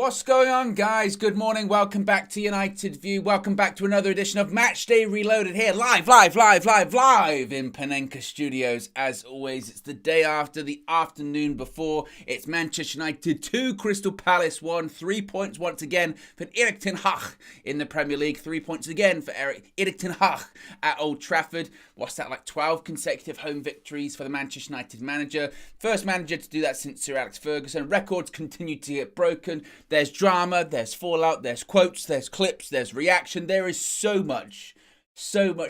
What's going on, guys? Good morning. Welcome back to United View. Welcome back to another edition of Matchday Reloaded here, live in Panenka Studios. As always, it's the day after, the afternoon before. It's Manchester United 2, Crystal Palace 1. 3 points once again for Erik ten Hag in the Premier League. 3 points again for Erik ten Hag at Old Trafford. What's that, like 12 consecutive home victories for the Manchester United manager? First manager to do that since Sir Alex Ferguson. Records continue to get broken. There's drama, there's fallout, there's quotes, there's clips, there's reaction. There is so much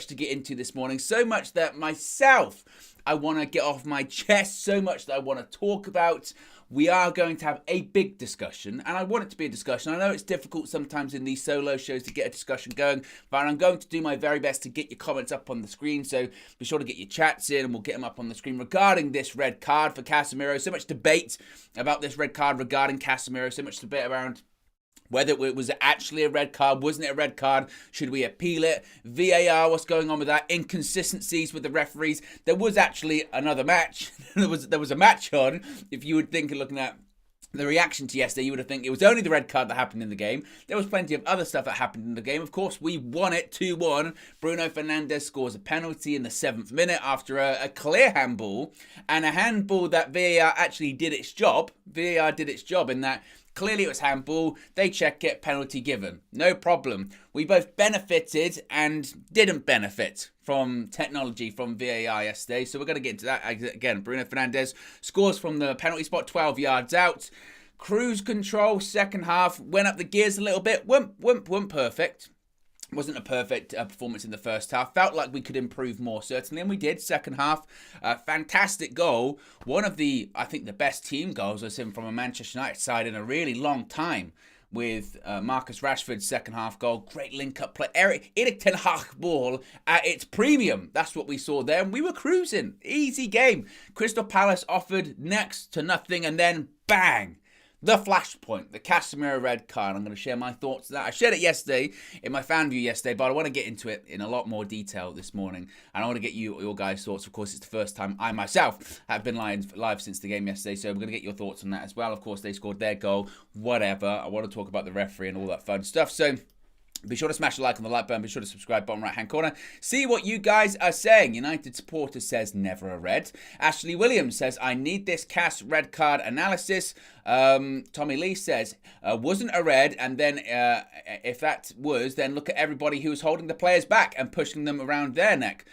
to get into this morning. So much that myself, I want to get off my chest. So much that I want to talk about. We are going to have a big discussion, and I want it to be a discussion. I know it's difficult sometimes in these solo shows to get a discussion going, but I'm going to do my very best to get your comments up on the screen, so be sure to get your chats in, and we'll get them up on the screen regarding this red card for Casemiro. So much debate about this red card regarding Casemiro, so much debate around whether it was actually a red card, wasn't it a red card, should we appeal it, VAR, what's going on with that, inconsistencies with the referees. There was actually another match, there was a match on. If you would think of looking at the reaction to yesterday, you would have think it was only the red card that happened in the game. There was plenty of other stuff that happened in the game. Of course, we won it 2-1. Bruno Fernandes scores a penalty in the 7th minute after a clear handball, and a handball that VAR actually did its job. VAR did its job in that clearly it was handball. They check it, penalty given. No problem. We both benefited and didn't benefit from technology from VAR yesterday. So we're going to get into that. Again, Bruno Fernandes scores from the penalty spot 12 yards out. Cruise control, second half. Went up the gears a little bit. Weren't perfect. Wasn't a perfect performance in the first half. Felt like we could improve more, certainly, and we did. Second half, fantastic goal. One of the, I think, the best team goals I've seen from a Manchester United side in a really long time, with Marcus Rashford's second half goal. Great link-up play. Erik ten Hag ball at its premium. That's what we saw there, and we were cruising. Easy game. Crystal Palace offered next to nothing, and then bang! The Flashpoint, the Casemiro red card. I'm going to share my thoughts on that. I shared it yesterday in my fan view yesterday, but I want to get into it in a lot more detail this morning. And I want to get your guys' thoughts. Of course, it's the first time I myself have been live since the game yesterday, so I'm going to get your thoughts on that as well. Of course, they scored their goal, whatever. I want to talk about the referee and all that fun stuff. So be sure to smash the like on the like button. Be sure to subscribe, bottom right hand corner. See what you guys are saying. United supporter says never a red. Ashley Williams says, I need this Cas red card analysis. Tommy Lee says, wasn't a red. And then if that was, then look at everybody who was holding the players back and pushing them around their neck.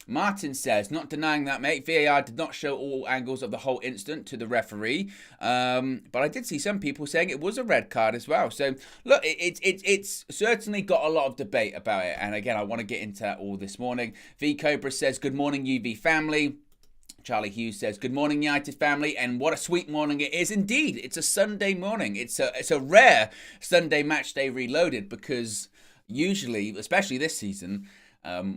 Martin says, not denying that, mate. VAR did not show all angles of the whole incident to the referee. But I did see some people saying it was a red card as well. So, look, it's certainly got a lot of debate about it. And again, I want to get into that all this morning. V Cobra says, good morning, UV family. Charlie Hughes says, good morning, United family, and what a sweet morning it is indeed. It's a Sunday morning. It's a rare Sunday match day reloaded, because usually, especially this season,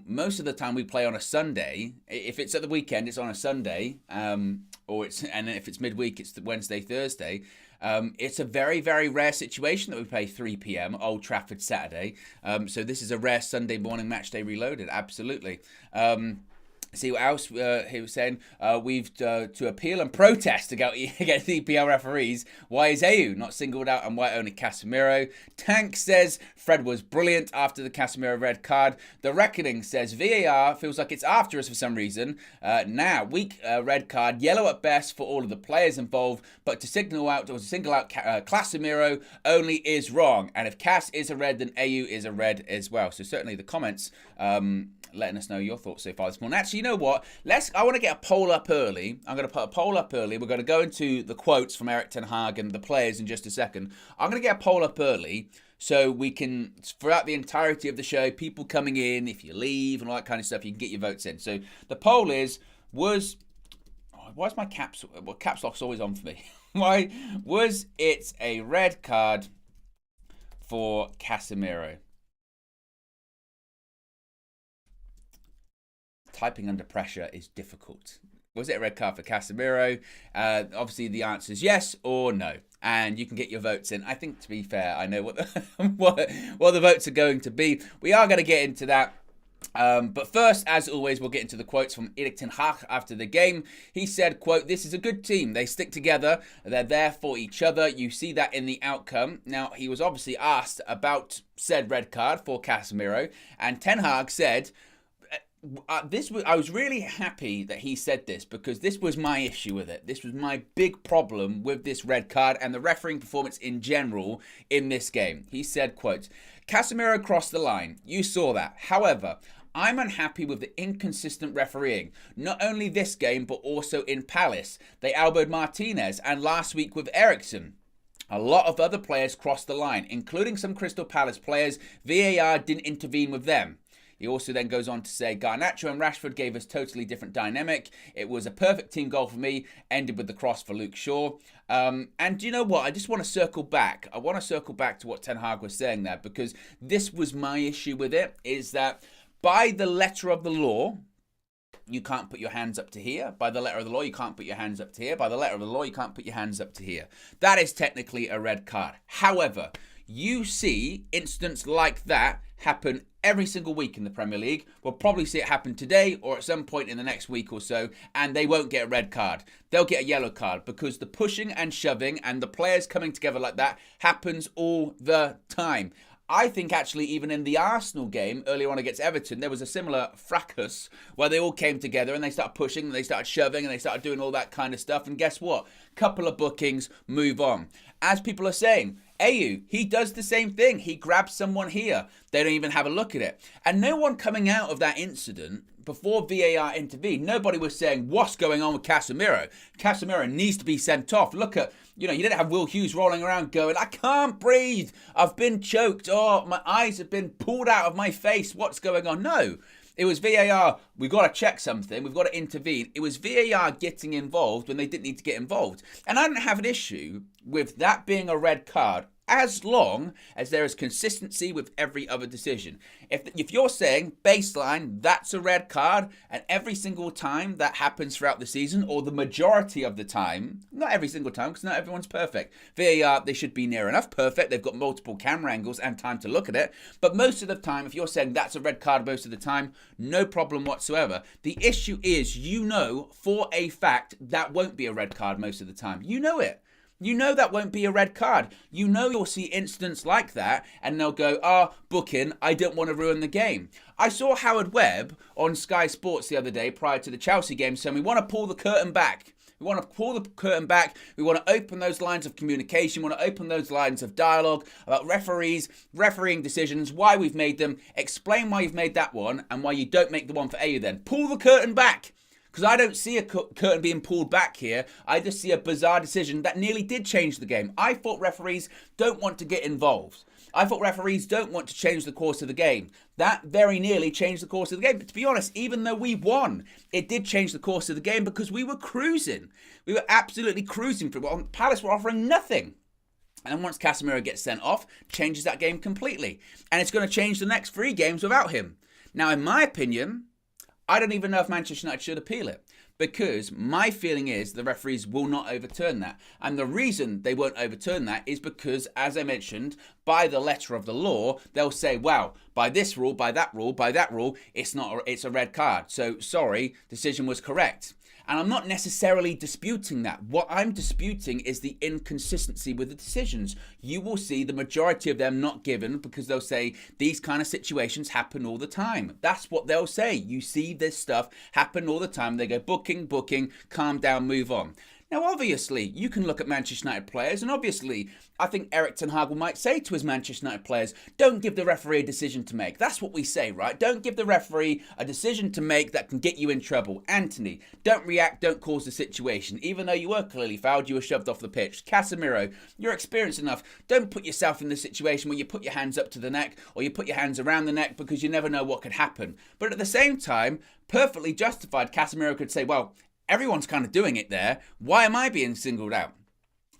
most of the time we play on a Sunday. If it's at the weekend, it's on a Sunday, and if it's midweek, it's the Wednesday, Thursday. It's a very, very rare situation that we play 3 p.m. Old Trafford Saturday. So this is a rare Sunday morning match day reloaded. Absolutely. See what else he was saying. We've to appeal and protest against EPL referees. Why is AU not singled out and why only Casemiro? Tank says Fred was brilliant after the Casemiro red card. The Reckoning says VAR feels like it's after us for some reason. Now weak red card, yellow at best for all of the players involved, but to single out Casemiro only is wrong. And if Cas is a red, then AU is a red as well. So certainly the comments letting us know your thoughts so far this morning. Actually, you know what? I want to get a poll up early. I'm going to put a poll up early. We're going to go into the quotes from Erik ten Hag and the players in just a second. I'm going to get a poll up early so we can, throughout the entirety of the show, people coming in, if you leave and all that kind of stuff, you can get your votes in. So the poll is, why is my caps lock's always on for me? Why was it a red card for Casemiro? Typing under pressure is difficult. Was it a red card for Casemiro? Obviously, the answer is yes or no. And you can get your votes in. I think, to be fair, I know what the votes are going to be. We are going to get into that But first, as always, we'll get into the quotes from Erik ten Hag after the game. He said, quote, "This is a good team. They stick together. They're there for each other. You see that in the outcome." Now, he was obviously asked about said red card for Casemiro, and Ten Hag said, I was really happy that he said this, because this was my issue with it. This was my big problem with this red card and the refereeing performance in general in this game. He said, quote, "Casemiro crossed the line. You saw that. However, I'm unhappy with the inconsistent refereeing, not only this game, but also in Palace. They elbowed Martinez, and last week with Eriksen. A lot of other players crossed the line, including some Crystal Palace players. VAR didn't intervene with them." He also then goes on to say, "Garnacho and Rashford gave us totally different dynamic. It was a perfect team goal for me, ended with the cross for Luke Shaw." And you know what? I just want to circle back. I want to circle back to what Ten Hag was saying there, because this was my issue with it, is that by the letter of the law, you can't put your hands up to here. By the letter of the law, you can't put your hands up to here. By the letter of the law, you can't put your hands up to here. That is technically a red card. However, you see incidents like that happen every single week in the Premier League. We'll probably see it happen today or at some point in the next week or so, and they won't get a red card. They'll get a yellow card, because the pushing and shoving and the players coming together like that happens all the time. I think actually even in the Arsenal game earlier on against Everton, there was a similar fracas where they all came together and they started pushing and they started shoving and they started doing all that kind of stuff. And guess what? Couple of bookings, move on. As people are saying, Ayew, he does the same thing. He grabs someone here. They don't even have a look at it. And no one coming out of that incident, before VAR intervened, nobody was saying, what's going on with Casemiro? Casemiro needs to be sent off. Look at, you didn't have Will Hughes rolling around going, I can't breathe. I've been choked. Oh, my eyes have been pulled out of my face. What's going on? No. It was VAR, we've got to check something, we've got to intervene. It was VAR getting involved when they didn't need to get involved. And I don't have an issue with that being a red card, as long as there is consistency with every other decision. If you're saying baseline, that's a red card, and every single time that happens throughout the season, or the majority of the time, not every single time, because not everyone's perfect. VAR, they should be near enough perfect. They've got multiple camera angles and time to look at it. But most of the time, if you're saying that's a red card most of the time, no problem whatsoever. The issue is, for a fact that won't be a red card most of the time. You know it. You know that won't be a red card. You know you'll see incidents like that and they'll go, booking, I don't want to ruin the game. I saw Howard Webb on Sky Sports the other day prior to the Chelsea game saying we want to pull the curtain back. We want to pull the curtain back. We want to open those lines of communication. We want to open those lines of dialogue about referees, refereeing decisions, why we've made them. Explain why you've made that one and why you don't make the one for Ayew then. Pull the curtain back. Because I don't see a curtain being pulled back here. I just see a bizarre decision that nearly did change the game. I thought referees don't want to get involved. I thought referees don't want to change the course of the game. That very nearly changed the course of the game. But to be honest, even though we won, it did change the course of the game because we were cruising. We were absolutely cruising through it. Palace were offering nothing. And then once Casemiro gets sent off, changes that game completely. And it's going to change the next 3 games without him. Now, in my opinion, I don't even know if Manchester United should appeal it, because my feeling is the referees will not overturn that. And the reason they won't overturn that is because, as I mentioned, by the letter of the law, they'll say, well, by this rule, by that rule, by that rule, it's a red card. So, sorry, decision was correct. And I'm not necessarily disputing that. What I'm disputing is the inconsistency with the decisions. You will see the majority of them not given because they'll say these kind of situations happen all the time. That's what they'll say. You see this stuff happen all the time. They go booking, calm down, move on. Now, obviously, you can look at Manchester United players, and obviously, I think Erik ten Hag might say to his Manchester United players, don't give the referee a decision to make. That's what we say, right? Don't give the referee a decision to make that can get you in trouble. Anthony, don't react, don't cause the situation. Even though you were clearly fouled, you were shoved off the pitch. Casemiro, you're experienced enough. Don't put yourself in the situation where you put your hands up to the neck or you put your hands around the neck because you never know what could happen. But at the same time, perfectly justified, Casemiro could say, well, everyone's kind of doing it there. Why am I being singled out?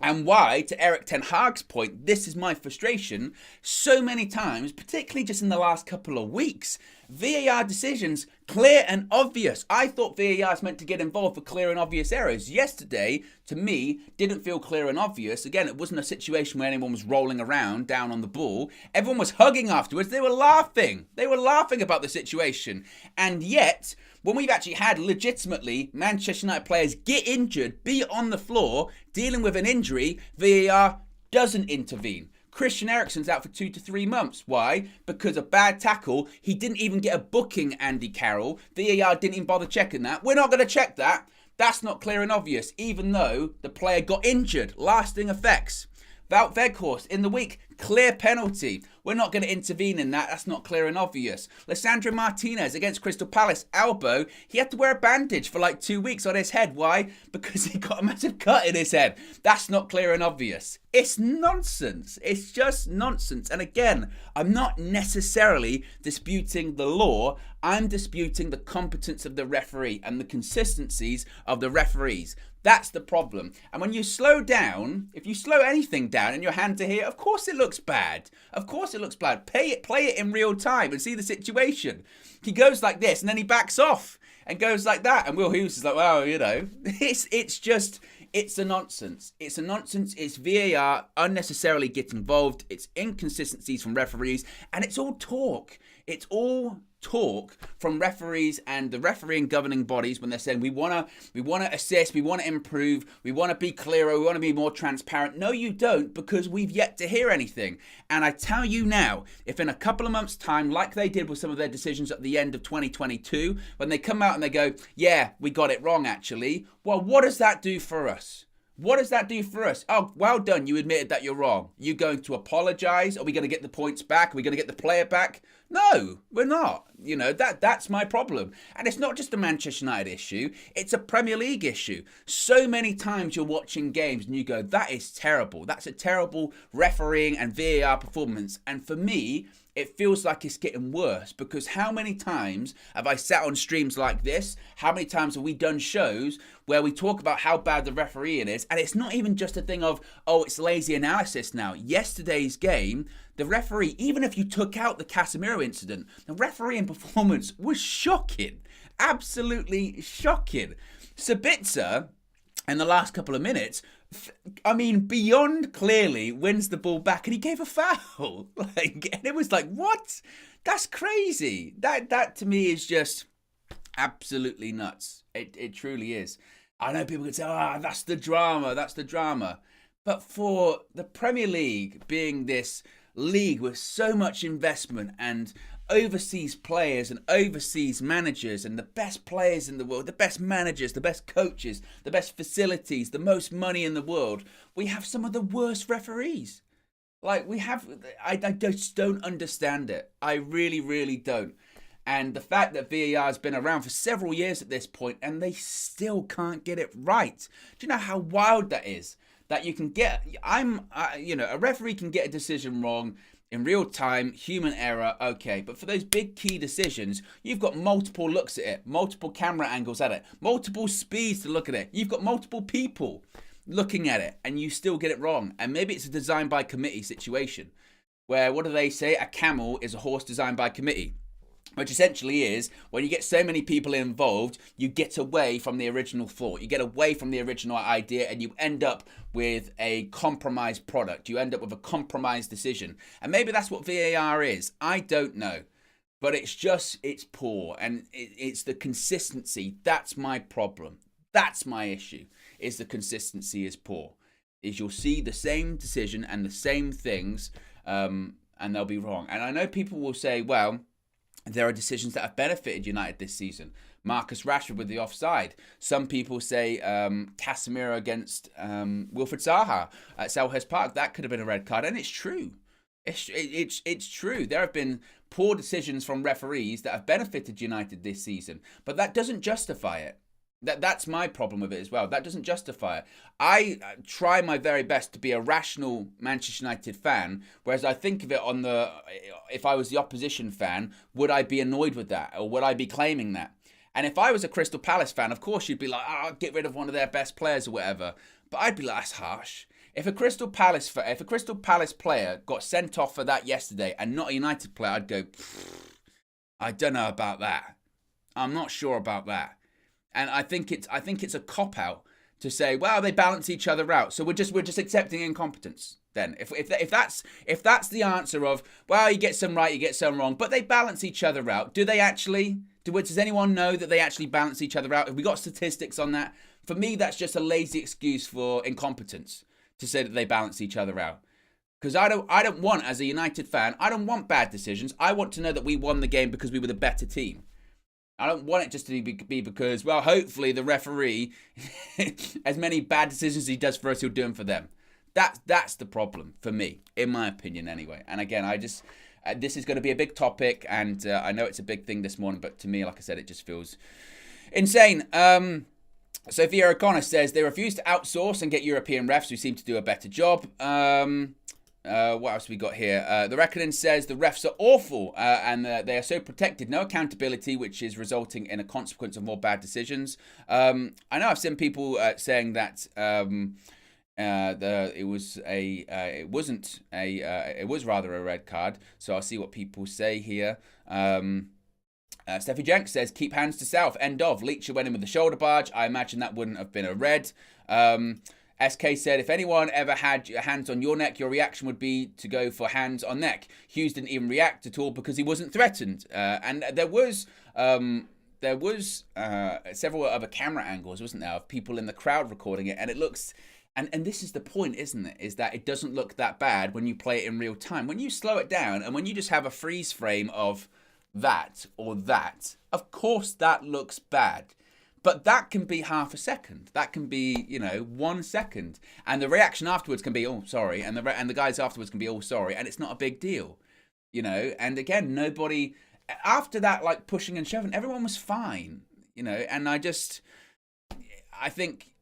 And why, to Erik ten Hag's point, this is my frustration, so many times, particularly just in the last couple of weeks, VAR decisions Clear and obvious. I thought VAR is meant to get involved for clear and obvious errors. Yesterday, to me, didn't feel clear and obvious. Again, it wasn't a situation where anyone was rolling around down on the ball. Everyone was hugging afterwards. They were laughing. They were laughing about the situation. And yet, when we've actually had legitimately Manchester United players get injured, be on the floor, dealing with an injury, VAR doesn't intervene. Christian Eriksen's out for 2 to 3 months. Why? Because a bad tackle. He didn't even get a booking, Andy Carroll. VAR didn't even bother checking that. We're not going to check that. That's not clear and obvious, even though the player got injured. Lasting effects. Wout Weghorst in the week, clear penalty. We're not going to intervene in that. That's not clear and obvious. Lisandro Martinez against Crystal Palace, elbow. He had to wear a bandage for like 2 weeks on his head. Why? Because he got a massive cut in his head. That's not clear and obvious. It's nonsense. It's just nonsense. And again, I'm not necessarily disputing the law. I'm disputing the competence of the referee and the consistencies of the referees. That's the problem. And when you slow down, if you slow anything down in your hand to here, of course it looks bad. Of course it looks bad. Play it in real time and see the situation. He goes like this and then he backs off and goes like that. And Will Hughes is like, well, you know, it's a nonsense. It's a nonsense. It's VAR unnecessarily getting involved. It's inconsistencies from referees. And it's all talk. It's all talk from referees and the refereeing governing bodies when they're saying we want to assist, we want to improve, we want to be clearer, we want to be more transparent. No, you don't, because we've yet to hear anything. And I tell you now, if in a couple of months' time, like they did with some of their decisions at the end of 2022, when they come out and they go, yeah, we got it wrong actually, well, what does that do for us? What does that do for us? Oh, well done. You admitted that you're wrong. You going to apologise? Are we going to get the points back? Are we going to get the player back? No, we're not. You know, that's my problem. And it's not just a Manchester United issue. It's a Premier League issue. So many times you're watching games and you go, that is terrible. That's a terrible refereeing and VAR performance. And for me, it feels like it's getting worse, because how many times have I sat on streams like this? How many times have we done shows where we talk about how bad the refereeing is? And it's not even just a thing of, oh, it's lazy analysis now. Yesterday's game, the referee, even if you took out the Casemiro incident, the refereeing performance was shocking. Absolutely shocking. Sabitzer, in the last couple of minutes, I mean, beyond clearly wins the ball back, and he gave a foul. And it was like, what? That's crazy. That to me is just absolutely nuts. It truly is. I know people could say, that's the drama. But for the Premier League being this league with so much investment and overseas players and overseas managers and the best players in the world, the best managers, the best coaches, the best facilities, the most money in the world, we have some of the worst referees. Like I just don't understand it. I really, really don't. And the fact that VAR has been around for several years at this point and they still can't get it right. Do you know how wild that is? That you can get, a referee can get a decision wrong in real time, human error, okay. But for those big key decisions, you've got multiple looks at it, multiple camera angles at it, multiple speeds to look at it. You've got multiple people looking at it and you still get it wrong. And maybe it's a design by committee situation where, what do they say? A camel is a horse designed by committee. Which essentially is, when you get so many people involved, you get away from the original thought. You get away from the original idea and you end up with a compromised product. You end up with a compromised decision. And maybe that's what VAR is. I don't know. But it's poor. And it's the consistency. That's my problem. That's my issue, is the consistency is poor. Is you'll see the same decision and the same things and they'll be wrong. And I know people will say, well, there are decisions that have benefited United this season. Marcus Rashford with the offside. Some people say Casemiro against Wilfried Zaha at Selhurst Park. That could have been a red card, and it's true. It's true. There have been poor decisions from referees that have benefited United this season, but that doesn't justify it. That's my problem with it as well. That doesn't justify it. I try my very best to be a rational Manchester United fan, whereas I think of it on if I was the opposition fan, would I be annoyed with that? Or would I be claiming that? And if I was a Crystal Palace fan, of course you'd be like, get rid of one of their best players or whatever. But I'd be like, that's harsh. If a Crystal Palace player got sent off for that yesterday and not a United player, I'd go, I don't know about that. I'm not sure about that. And I think it's a cop out to say, well, they balance each other out, so we're just accepting incompetence. Then, if that's the answer of, well, you get some right, you get some wrong, but they balance each other out. Do they actually? Does anyone know that they actually balance each other out? Have we got statistics on that? For me, that's just a lazy excuse for incompetence to say that they balance each other out. Because I don't want, as a United fan, I don't want bad decisions. I want to know that we won the game because we were the better team. I don't want it just to be because, well, hopefully the referee, as many bad decisions as he does for us, he'll do them for them. That's the problem for me, in my opinion, anyway. And again, this is going to be a big topic, and I know it's a big thing this morning, but to me, like I said, it just feels insane. Sophia O'Connor says they refuse to outsource and get European refs who seem to do a better job. What else we got here? The Reckoning says the refs are awful and they are so protected. No accountability, which is resulting in a consequence of more bad decisions. I know I've seen people saying that it was rather a red card. So I'll see what people say here. Steffi Jenks says, keep hands to South. End of. Leacher went in with the shoulder barge. I imagine that wouldn't have been a red. SK said, if anyone ever had hands on your neck, your reaction would be to go for hands on neck. Hughes didn't even react at all because he wasn't threatened. And there was several other camera angles, wasn't there, of people in the crowd recording it. And it looks... And this is the point, isn't it? Is that it doesn't look that bad when you play it in real time. When you slow it down and when you just have a freeze frame of that or that, of course that looks bad. But that can be half a second. That can be, 1 second. And the reaction afterwards can be, oh, sorry. And the guys afterwards can be, oh, sorry. And it's not a big deal, And again, nobody, after that, like pushing and shoving, everyone was fine, And I think,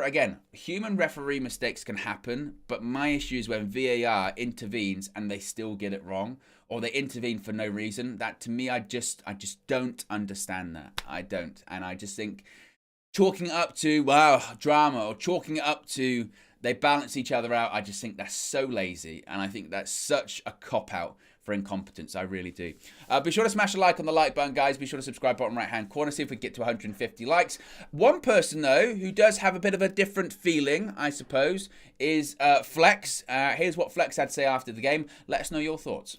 again, human referee mistakes can happen. But my issue is when VAR intervenes and they still get it wrong. Or they intervene for no reason. That, to me, I just don't understand that. I don't. And I just think chalking it up to, wow, drama, or chalking it up to they balance each other out, I just think that's so lazy. And I think that's such a cop-out for incompetence. I really do. Be sure to smash a like on the like button, guys. Be sure to subscribe, bottom right-hand corner. See if we get to 150 likes. One person, though, who does have a bit of a different feeling, I suppose, is Flex. Here's what Flex had to say after the game. Let us know your thoughts.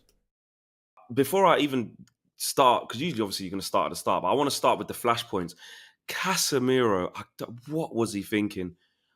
Before I even start, because usually obviously you're going to start at the start, but I want to start with the flashpoints. Casemiro, what was he thinking?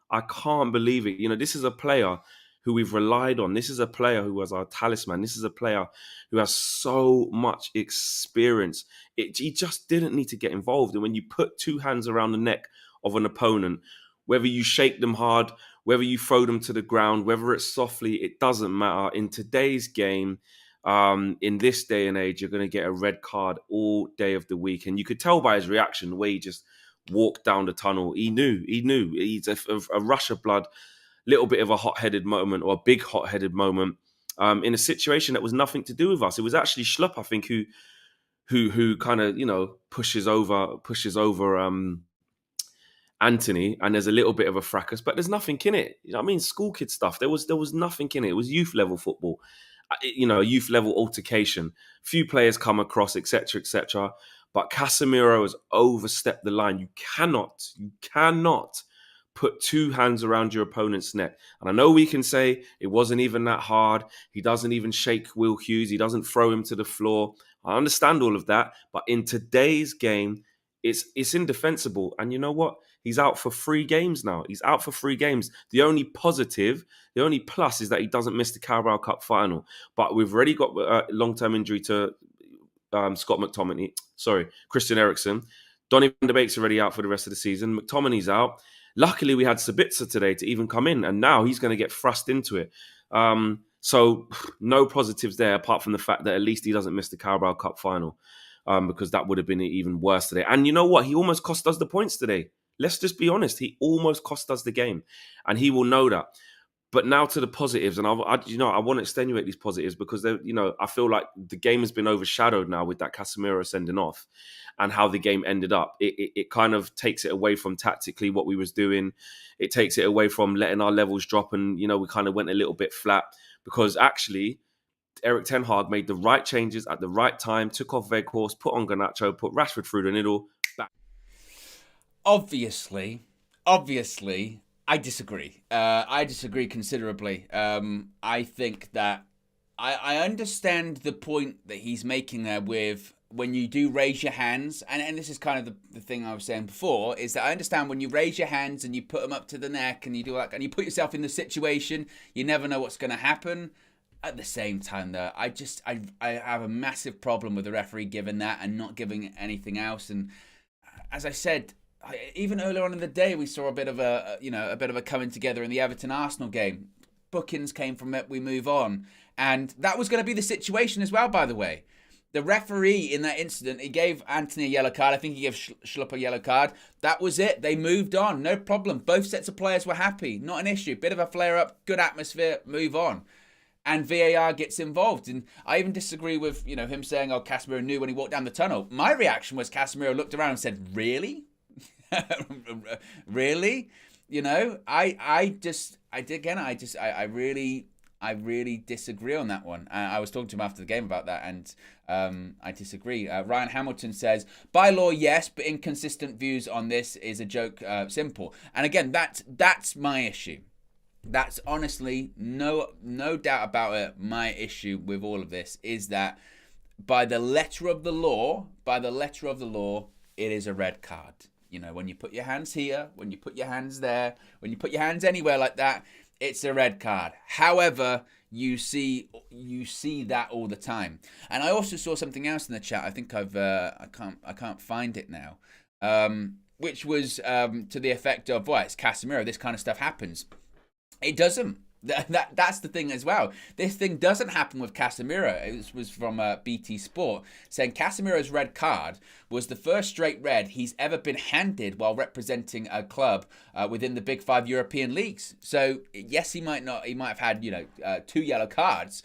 I can't believe it. This is a player who we've relied on. This is a player who was our talisman. This is a player who has so much experience. He just didn't need to get involved. And when you put two hands around the neck of an opponent, whether you shake them hard, whether you throw them to the ground, whether it's softly, it doesn't matter. In today's game, in this day and age, you're going to get a red card all day of the week. And you could tell by his reaction, the way he just walked down the tunnel. He knew. He's a rush of blood, little bit of a hot-headed moment, or a big hot-headed moment, in a situation that was nothing to do with us. It was actually Schlupp, I think, who kind of, pushes over Anthony, and there's a little bit of a fracas, but there's nothing in it. School kid stuff. There was nothing in it. It was youth level football. A youth level altercation. Few players come across, etc., etc. But Casemiro has overstepped the line. You cannot put two hands around your opponent's neck. And I know we can say it wasn't even that hard. He doesn't even shake Will Hughes. He doesn't throw him to the floor. I understand all of that. But in today's game, it's indefensible. And you know what? He's out for 3 games now. He's out for 3 games. The only plus is that he doesn't miss the Carabao Cup final. But we've already got a long-term injury to Christian Eriksen. Donny van de Beek's already out for the rest of the season. McTominay's out. Luckily, we had Sabitzer today to even come in, and now he's going to get thrust into it. So no positives there, apart from the fact that at least he doesn't miss the Carabao Cup final, because that would have been even worse today. And you know what? He almost cost us the points today. Let's just be honest. He almost cost us the game, and he will know that. But now to the positives, and I want to extenuate these positives because I feel like the game has been overshadowed now with that Casemiro sending off, and how the game ended up. It kind of takes it away from tactically what we was doing. It takes it away from letting our levels drop, and we kind of went a little bit flat, because actually Eric Ten Hag made the right changes at the right time, took off Weghorst, put on Garnacho, put Rashford through the middle. Obviously, I disagree. I disagree considerably. I think that I understand the point that he's making there with when you do raise your hands, and this is kind of the thing I was saying before, is that I understand when you raise your hands and you put them up to the neck and you do that, and you put yourself in the situation, you never know what's going to happen. At the same time, though, I have a massive problem with the referee giving that and not giving anything else. And as I said, even earlier on in the day, we saw a bit of a coming together in the Everton Arsenal game. Bookings came from it. We move on, and that was going to be the situation as well. By the way, the referee in that incident, he gave Anthony a yellow card. I think he gave Schlupp a yellow card. That was it. They moved on. No problem. Both sets of players were happy. Not an issue. Bit of a flare up. Good atmosphere. Move on. And VAR gets involved. And I even disagree with him saying, "Oh, Casemiro knew when he walked down the tunnel." My reaction was Casemiro looked around and said, "Really? Really?" I really disagree on that one. I was talking to him after the game about that, and I disagree. Ryan Hamilton says, by law, yes, but inconsistent views on this is a joke. Simple. And again, that's my issue. That's honestly no doubt about it. My issue with all of this is that by the letter of the law, it is a red card. When you put your hands here, when you put your hands there, when you put your hands anywhere like that, it's a red card. However, you see that all the time. And I also saw something else in the chat. I think I can't find it now. Which was to the effect of, well, it's Casemiro. This kind of stuff happens. It doesn't. That's the thing as well. This thing doesn't happen with Casemiro. It was from BT Sport saying Casemiro's red card was the first straight red he's ever been handed while representing a club within the Big Five European leagues. So yes, he might have had 2 yellow cards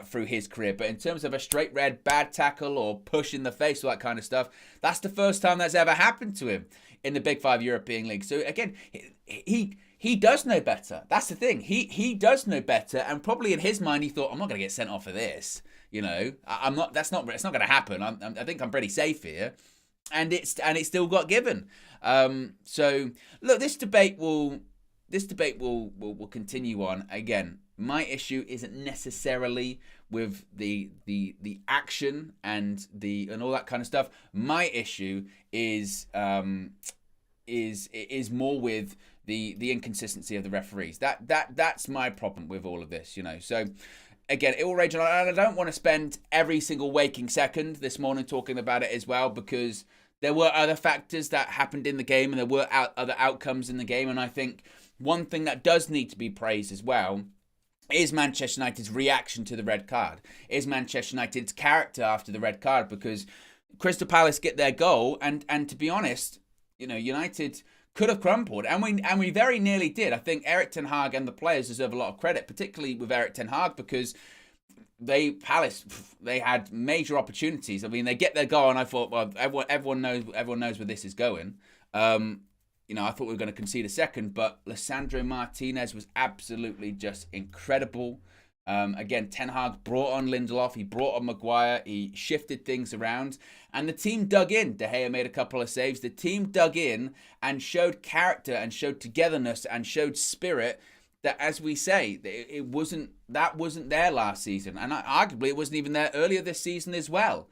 through his career, but in terms of a straight red, bad tackle or push in the face, all that kind of stuff, that's the first time that's ever happened to him in the Big Five European leagues. So again, he does know better. That's the thing. He does know better, and probably in his mind he thought, I'm not going to get sent off for this. I'm not. It's not going to happen. I think I'm pretty safe here, and it still got given. So look, this debate will continue on. Again, my issue isn't necessarily with the action and all that kind of stuff. My issue is more with the inconsistency of the referees. That's my problem with all of this, So again, it will rage on, and I don't want to spend every single waking second this morning talking about it as well, because there were other factors that happened in the game and there were other outcomes in the game. And I think one thing that does need to be praised as well is Manchester United's reaction to the red card, is Manchester United's character after the red card, because Crystal Palace get their goal, and to be honest, United could have crumpled, and we very nearly did. I think Eric Ten Hag and the players deserve a lot of credit, particularly with Eric Ten Hag, because Palace had major opportunities. I mean, they get their goal, and I thought, well, everyone knows where this is going. I thought we were going to concede a second, but Lisandro Martinez was absolutely just incredible. Again, Ten Hag brought on Lindelof, he brought on Maguire, he shifted things around, and the team dug in. De Gea made a couple of saves. The team dug in and showed character and showed togetherness and showed spirit that, as we say, that wasn't there last season, and arguably it wasn't even there earlier this season as well.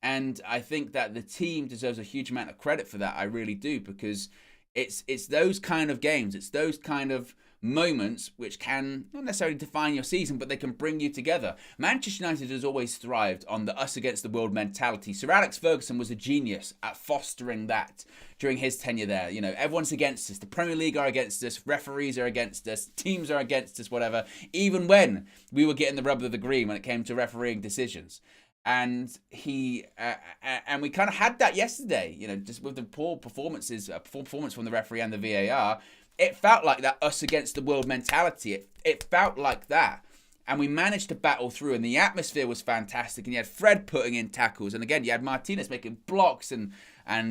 And I think that the team deserves a huge amount of credit for that. I really do, because it's those kind of games, it's those kind of moments which can not necessarily define your season, but they can bring you together. Manchester United has always thrived on the us against the world mentality. Sir Alex Ferguson was a genius at fostering that during his tenure there. Everyone's against us. The Premier League are against us. Referees are against us. Teams are against us, whatever. Even when we were getting the rub of the green when it came to refereeing decisions. And we kind of had that yesterday, just with the poor performance from the referee and the VAR. It felt like that us against the world mentality. It felt like that. And we managed to battle through, and the atmosphere was fantastic. And you had Fred putting in tackles, and again you had Martinez making blocks and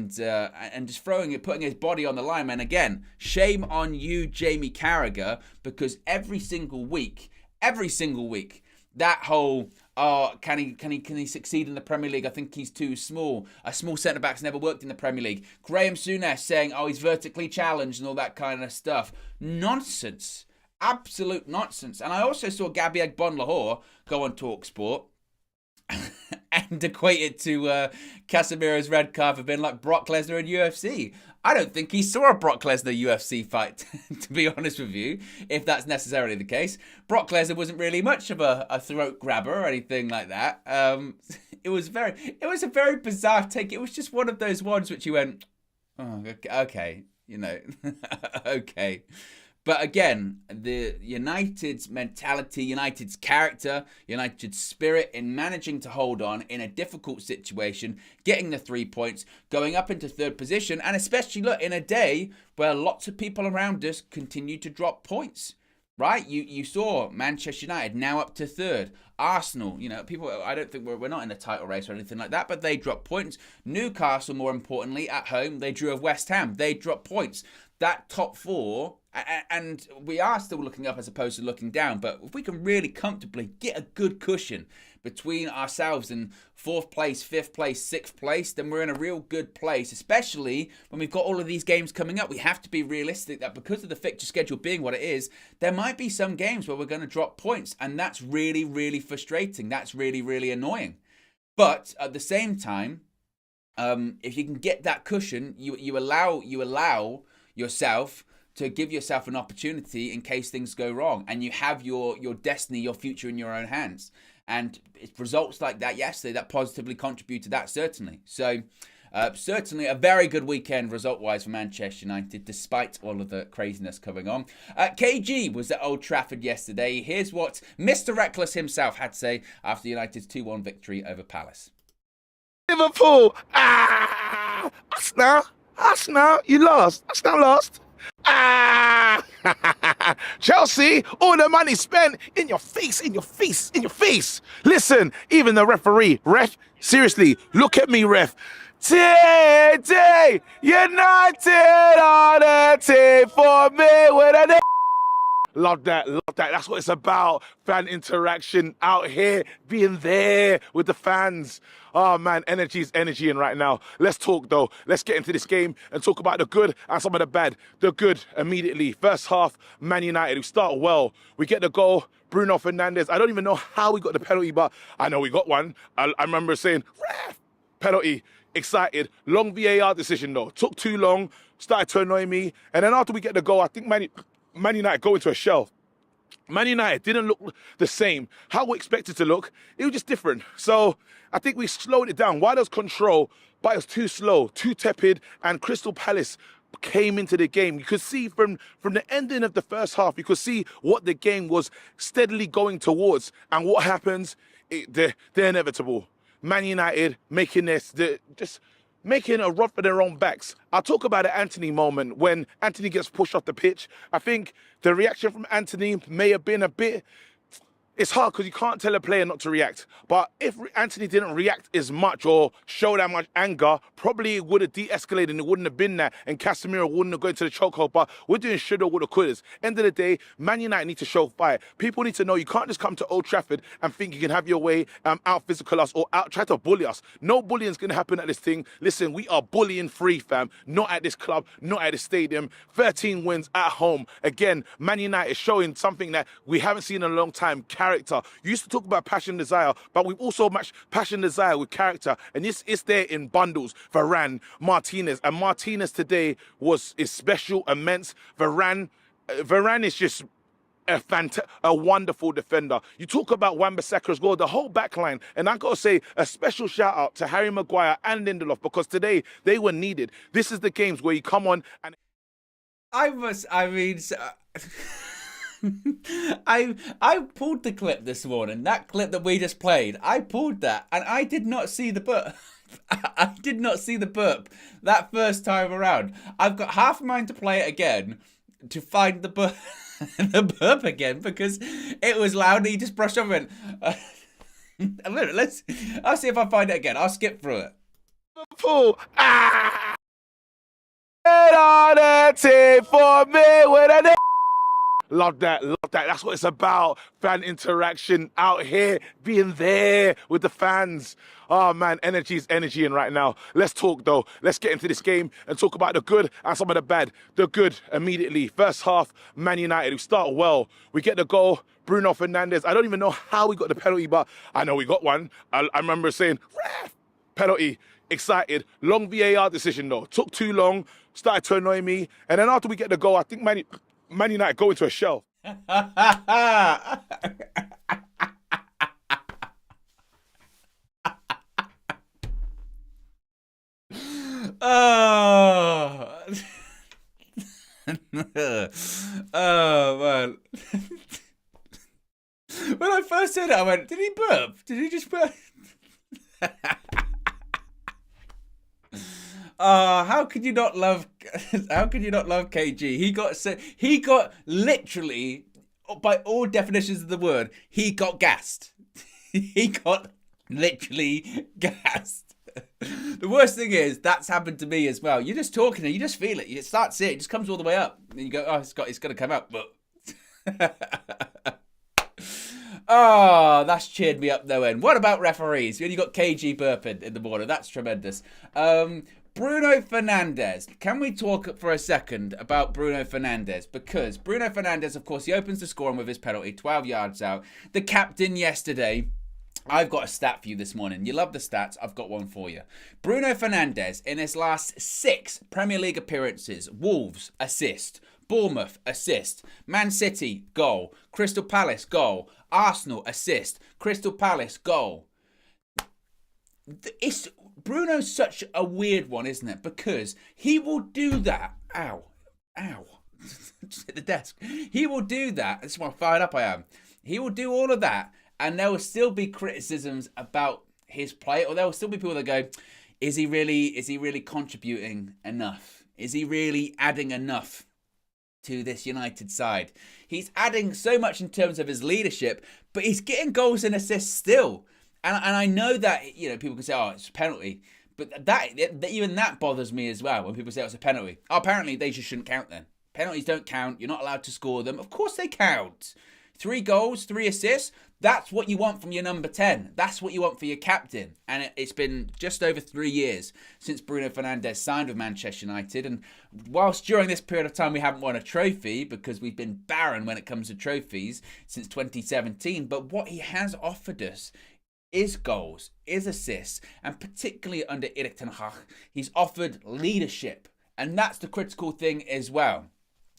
just putting his body on the line. And again, shame on you, Jamie Carragher, because every single week, that whole oh, can he succeed in the Premier League? I think he's too small. A small centre-back's never worked in the Premier League. Graham Souness saying, oh, he's vertically challenged and all that kind of stuff. Nonsense. Absolute nonsense. And I also saw Gabby Agbon-Lahore go on TalkSport and equate it to Casemiro's red card for being like Brock Lesnar in UFC. I don't think he saw a Brock Lesnar UFC fight, to be honest with you, if that's necessarily the case. Brock Lesnar wasn't really much of a throat grabber or anything like that. It was a very bizarre take. It was just one of those ones which you went, oh, okay, okay. But again, the United's mentality, United's character, United's spirit in managing to hold on in a difficult situation, getting the 3 points, going up into third position, and especially, look, in a day where lots of people around us continue to drop points, right? You saw Manchester United now up to third. Arsenal, people, I don't think we're not in a title race or anything like that, but they dropped points. Newcastle, more importantly, at home, they drew of West Ham. They dropped points. That top four, and we are still looking up as opposed to looking down, but if we can really comfortably get a good cushion between ourselves and 4th place, 5th place, 6th place, then we're in a real good place, especially when we've got all of these games coming up. We have to be realistic that because of the fixture schedule being what it is, there might be some games where we're going to drop points, and that's really, really frustrating. That's really, really annoying. But at the same time, if you can get that cushion, you allow yourself to give yourself an opportunity in case things go wrong, and you have your destiny, your future in your own hands. And it's results like that yesterday that positively contribute to that, certainly. So certainly a very good weekend result-wise for Manchester United, despite all of the craziness coming on. KG was at Old Trafford yesterday. Here's what Mr. Reckless himself had to say after United's 2-1 victory over Palace. Liverpool, Arsenal, you lost. Arsenal lost. Chelsea, all the money spent in your face. Listen, even the referee, seriously, look at me, ref. Today, United on the team for me with a Love that. That's what it's about. Fan interaction out here, being there with the fans. Oh, man, energy is energy in right now. Let's talk, though. Let's get into this game and talk about the good and some of the bad. The good, immediately. First half, Man United, we start well. We get the goal. Bruno Fernandes. I don't even know how we got the penalty, but I know we got one. I remember saying, ref, penalty. Excited. Long VAR decision, though. Took too long. Started to annoy me. And then after we get the goal, I think Man United go into a shell. Man United didn't look the same. How we expected to look, it was just different. So I think we slowed it down. Why does control? But it was too slow, too tepid, and Crystal Palace came into the game. You could see from the ending of the first half, you could see what the game was steadily going towards. And what happens? They're inevitable. Man United making this, just making a run for their own backs. I'll talk about the Anthony moment when Anthony gets pushed off the pitch. I think the reaction from Anthony may have been a bit... It's hard because you can't tell a player not to react. But if Anthony didn't react as much or show that much anger, probably it would have de-escalated and it wouldn't have been that. And Casemiro wouldn't have gone to the chokehold. But we're doing shoulda, woulda, couldas. End of the day, Man United need to show fight. People need to know you can't just come to Old Trafford and think you can have your way, out physical us or out try to bully us. No bullying's going to happen at this thing. Listen, we are bullying free, fam. Not at this club, not at the stadium. 13 wins at home. Again, Man United is showing something that we haven't seen in a long time. Character. You used to talk about passion and desire, but we've also matched passion and desire with character, and it's there in bundles. Varane, Martinez, and Martinez today is special, immense. Varane is just a wonderful defender. You talk about Wan-Bissaka as well, the whole back line, and I got to say a special shout out to Harry Maguire and Lindelof because today they were needed. This is the games where you come on and I pulled the clip this morning. That clip that we just played, I pulled that, and I did not see the burp. I did not see the burp that first time around. I've got half a mind to play it again to find the burp, the burp again because it was loud. And he just brushed over it. I'll see if I find it again. I'll skip through it. Liverpool, on the team for me with a Love that, love that. That's what it's about. Fan interaction out here, being there with the fans. Oh man, energy is energy in right now. Let's talk though. Let's get into this game and talk about the good and some of the bad. The good immediately. First half, Man United, we start well. We get the goal. Bruno Fernandes. I don't even know how we got the penalty, but I know we got one. I remember saying, ref, penalty. Excited. Long VAR decision though. Took too long. Started to annoy me. And then after we get the goal, I think Man United go into a shell. Oh, oh man. When I first said it, I went, did he burp? Did he just burp? How could you not love KG? He got literally, by all definitions of the word, he got gassed. He got literally gassed. The worst thing is that's happened to me as well. You're just talking and you just feel it. You start seeing it, it just comes all the way up. And you go, oh, it's got to come out. But oh, that's cheered me up though. And what about referees? You only got KG burping in the morning. That's tremendous. Bruno Fernandes. Can we talk for a second about Bruno Fernandes? Because Bruno Fernandes, of course, he opens the scoring with his penalty, 12 yards out. The captain yesterday. I've got a stat for you this morning. You love the stats. I've got one for you. Bruno Fernandes, in his last 6 Premier League appearances, Wolves, assist. Bournemouth, assist. Man City, goal. Crystal Palace, goal. Arsenal, assist. Crystal Palace, goal. Bruno's such a weird one, isn't it? Because he will do that. Ow. Just hit the desk. He will do that. This is how fired up I am. He will do all of that. And there will still be criticisms about his play, or there will still be people that go, is he really contributing enough? Is he really adding enough to this United side? He's adding so much in terms of his leadership, but he's getting goals and assists still. And I know that, you know, people can say, oh, it's a penalty. But that even that bothers me as well when people say it's a penalty. Oh, apparently they just shouldn't count then. Penalties don't count. You're not allowed to score them. Of course they count. 3 goals, 3 assists. That's what you want from your number 10. That's what you want for your captain. And it's been just over 3 years since Bruno Fernandes signed with Manchester United. And whilst during this period of time we haven't won a trophy because we've been barren when it comes to trophies since 2017, but what he has offered us is goals, is assists, and particularly under Erik ten Hag, he's offered leadership. And that's the critical thing as well.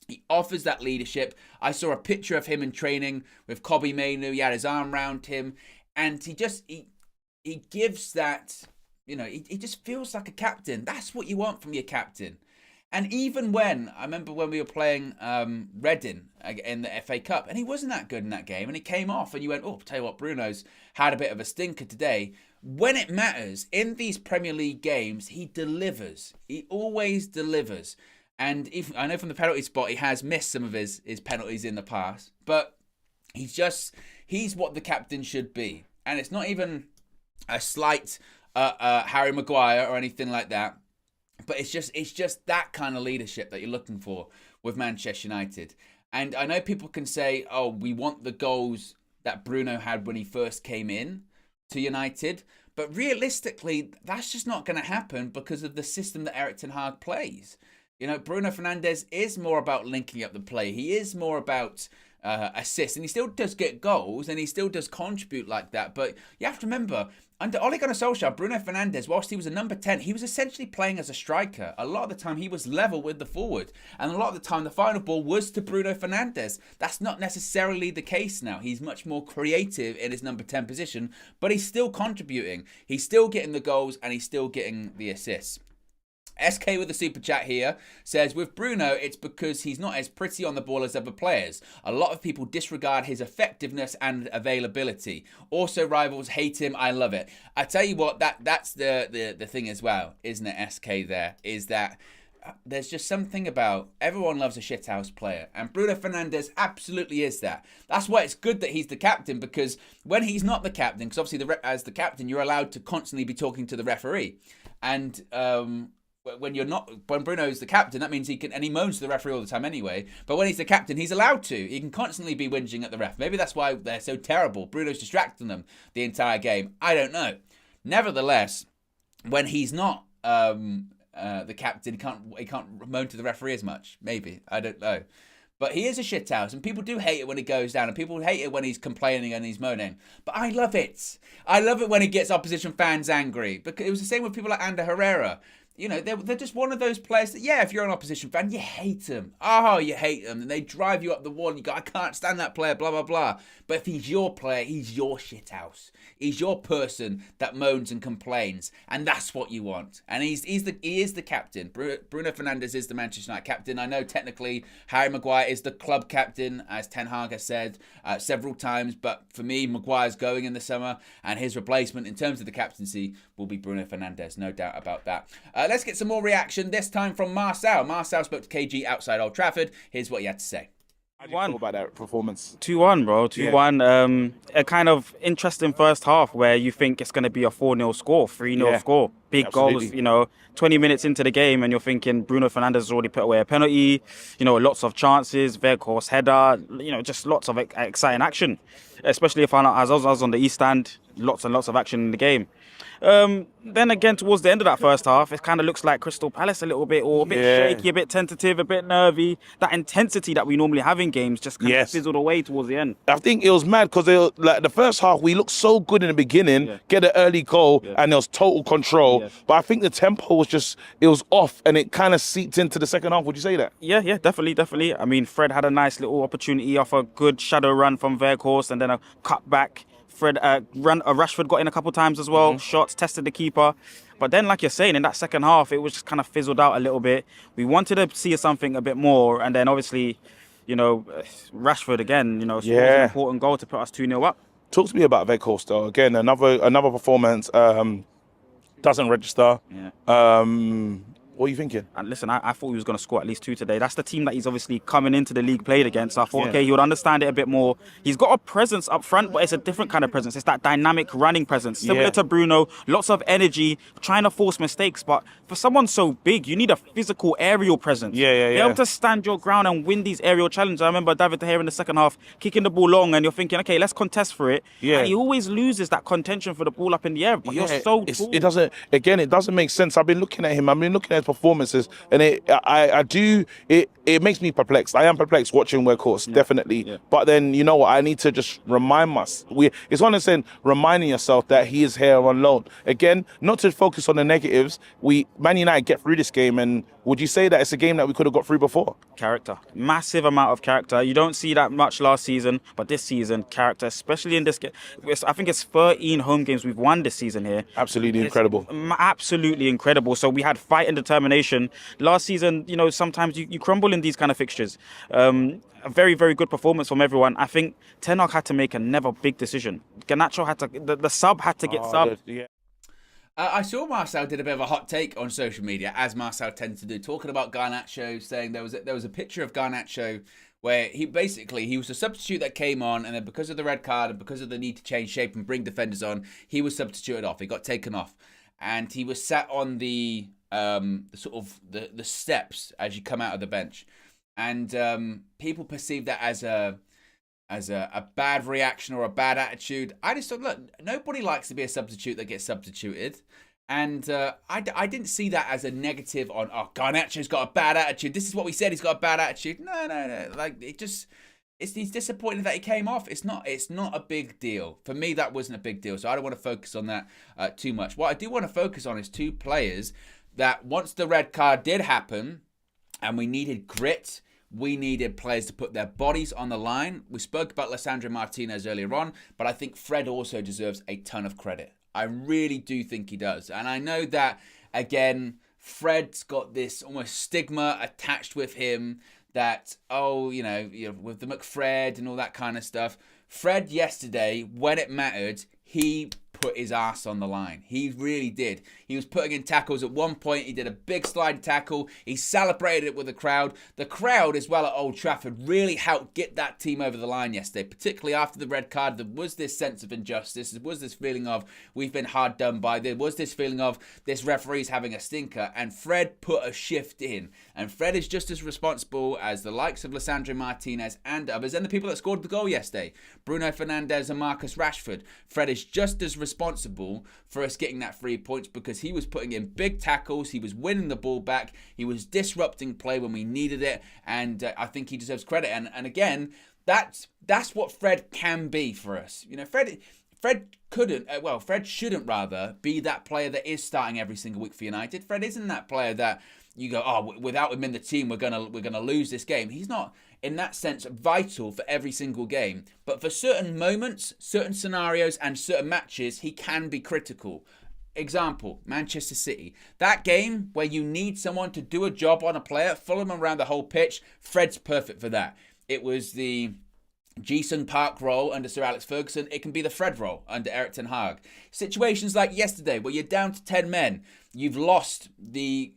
He offers that leadership. I saw a picture of him in training with Kobbie Mainoo. He had his arm around him. And he gives that, you know, he just feels like a captain. That's what you want from your captain. And even I remember when we were playing Reading in the FA Cup, and he wasn't that good in that game, and he came off, and you went, oh, tell you what, Bruno's had a bit of a stinker today. When it matters, in these Premier League games, he delivers. He always delivers. And I know from the penalty spot, he has missed some of his penalties in the past, but he's what the captain should be. And it's not even a slight Harry Maguire or anything like that, but it's just that kind of leadership that you're looking for with Manchester United. And I know people can say, oh, we want the goals that Bruno had when he first came in to United, but realistically, that's just not going to happen because of the system that Erik ten Hag plays. You know, Bruno Fernandes is more about linking up the play. He is more about assists, and he still does get goals, and he still does contribute like that. But you have to remember, under Ole Gunnar Solskjaer, Bruno Fernandes, whilst he was a number 10, he was essentially playing as a striker. A lot of the time, he was level with the forward, and a lot of the time, the final ball was to Bruno Fernandes. That's not necessarily the case now. He's much more creative in his number 10 position, but he's still contributing. He's still getting the goals, and he's still getting the assists. SK with a super chat here says, with Bruno, it's because he's not as pretty on the ball as other players. A lot of people disregard his effectiveness and availability. Also, rivals hate him. I love it. I tell you what, that's the thing as well, isn't it, SK there, is that there's just something about everyone loves a shithouse player. And Bruno Fernandes absolutely is that. That's why it's good that he's the captain, because when he's not the captain, because obviously as the captain, you're allowed to constantly be talking to the referee. And when Bruno's the captain, that means he can, and he moans to the referee all the time anyway. But when he's the captain, he's allowed to. He can constantly be whinging at the ref. Maybe that's why they're so terrible. Bruno's distracting them the entire game. I don't know. Nevertheless, when he's not the captain, he can't moan to the referee as much. Maybe, I don't know. But he is a shithouse, and people do hate it when he goes down, and people hate it when he's complaining and he's moaning. But I love it. I love it when he gets opposition fans angry. Because it was the same with people like Ander Herrera. You know, they're just one of those players that, yeah, if you're an opposition fan, you hate them. Oh, you hate them. And they drive you up the wall and you go, I can't stand that player, blah, blah, blah. But if he's your player, he's your shithouse. He's your person that moans and complains. And that's what you want. And he is the captain. Bruno Fernandes is the Manchester United captain. I know technically Harry Maguire is the club captain, as Ten Hag has said several times. But for me, Maguire's going in the summer. And his replacement in terms of the captaincy will be Bruno Fernandes. No doubt about that. Let's get some more reaction, this time from Marcel. Marcel spoke to KG outside Old Trafford. Here's what he had to say. How do you feel about that performance? 2-1, bro. 2-1. A kind of interesting first half where you think it's going to be a 4-0 score, 3-0 score. Big goals, 20 minutes into the game and you're thinking Bruno Fernandes has already put away a penalty, lots of chances, Weghorst header, just lots of exciting action. Especially as I was on the East Stand, lots and lots of action in the game. Then again, towards the end of that first half, it kind of looks like Crystal Palace a little bit, or a bit shaky, a bit tentative, a bit nervy. That intensity that we normally have in games just kind of fizzled away towards the end. I think it was mad because the first half, we looked so good in the beginning, get an early goal, and there was total control. But I think the tempo was it was off, and it kind of seeped into the second half. Would you say that? Yeah, definitely. I mean, Fred had a nice little opportunity off a good shadow run from Weghorst, and then a cut back. Rashford got in a couple times as well. Shots, tested the keeper. But then, like you're saying, in that second half, it was just kind of fizzled out a little bit. We wanted to see something a bit more. And then, obviously, Rashford again, scores an important goal to put us 2-0 up. Talk to me about Weghorst, though. Again, another performance doesn't register. What are you thinking? And listen, I thought he was going to score at least 2 today. That's the team that he's obviously coming into the league played against. So I thought, okay, he would understand it a bit more. He's got a presence up front, but it's a different kind of presence. It's that dynamic running presence. Similar to Bruno, lots of energy, trying to force mistakes. But for someone so big, you need a physical aerial presence. Be able to stand your ground and win these aerial challenges. I remember David De Gea in the second half, kicking the ball long, and you're thinking, okay, let's contest for it. And he always loses that contention for the ball up in the air. But you're so tall. It doesn't make sense. I've been looking at him. I've been looking at his performances. And it makes me perplexed. I am perplexed watching Weghorst, definitely. But then, you know what? I need to just remind myself. It's one of saying reminding yourself that he is here on loan. Again, not to focus on the negatives. Man United get through this game, and would you say that it's a game that we could have got through before? Character. Massive amount of character. You don't see that much last season, but this season, character, especially in this game. I think it's 13 home games we've won this season here. Absolutely incredible. Absolutely incredible. So we had fight and determination. Last season, sometimes you crumble in these kind of fixtures. A very, very good performance from everyone. I think Ten Hag had to make another big decision. Garnacho had to, the sub had to get subbed. I saw Marcel did a bit of a hot take on social media, as Marcel tends to do, talking about Garnacho, saying there was a picture of Garnacho where he was a substitute that came on, and then because of the red card and because of the need to change shape and bring defenders on, he was substituted off. He got taken off, and he was sat on the steps as you come out of the bench, and people perceive that as a bad reaction or a bad attitude. I just thought, look, nobody likes to be a substitute that gets substituted. And I didn't see that as a negative on, Garnacho's got a bad attitude. This is what we said, he's got a bad attitude. No. Like, he's disappointed that he came off. It's not a big deal. For me, that wasn't a big deal. So I don't want to focus on that too much. What I do want to focus on is 2 players that once the red card did happen and we needed grit, we needed players to put their bodies on the line. We spoke about Lisandro Martinez earlier on, but I think Fred also deserves a ton of credit. I really do think he does. And I know that, again, Fred's got this almost stigma attached with him that, with the McFred and all that kind of stuff. Fred yesterday, when it mattered, he put his ass on the line. He really did. He was putting in tackles at one point. He did a big slide tackle. He celebrated it with the crowd. The crowd as well at Old Trafford really helped get that team over the line yesterday, particularly after the red card. There was this sense of injustice. There was this feeling of we've been hard done by. There was this feeling of this referee's having a stinker, and Fred put a shift in. And Fred is just as responsible as the likes of Lisandro Martinez and others, and the people that scored the goal yesterday, Bruno Fernandes and Marcus Rashford. Fred is just as responsible for us getting that 3 points because he was putting in big tackles, he was winning the ball back, he was disrupting play when we needed it, and I think he deserves credit. And again, that's what Fred can be for us. You know, Fred shouldn't rather be that player that is starting every single week for United. Fred isn't that player that you go, oh, without him in the team, we're gonna lose this game. He's not, in that sense, vital for every single game. But for certain moments, certain scenarios, and certain matches, he can be critical. Example, Manchester City. That game where you need someone to do a job on a player, follow him around the whole pitch, Fred's perfect for that. It was the Ji-sung Park role under Sir Alex Ferguson. It can be the Fred role under Erik ten Hag. Situations like yesterday where you're down to 10 men, you've lost the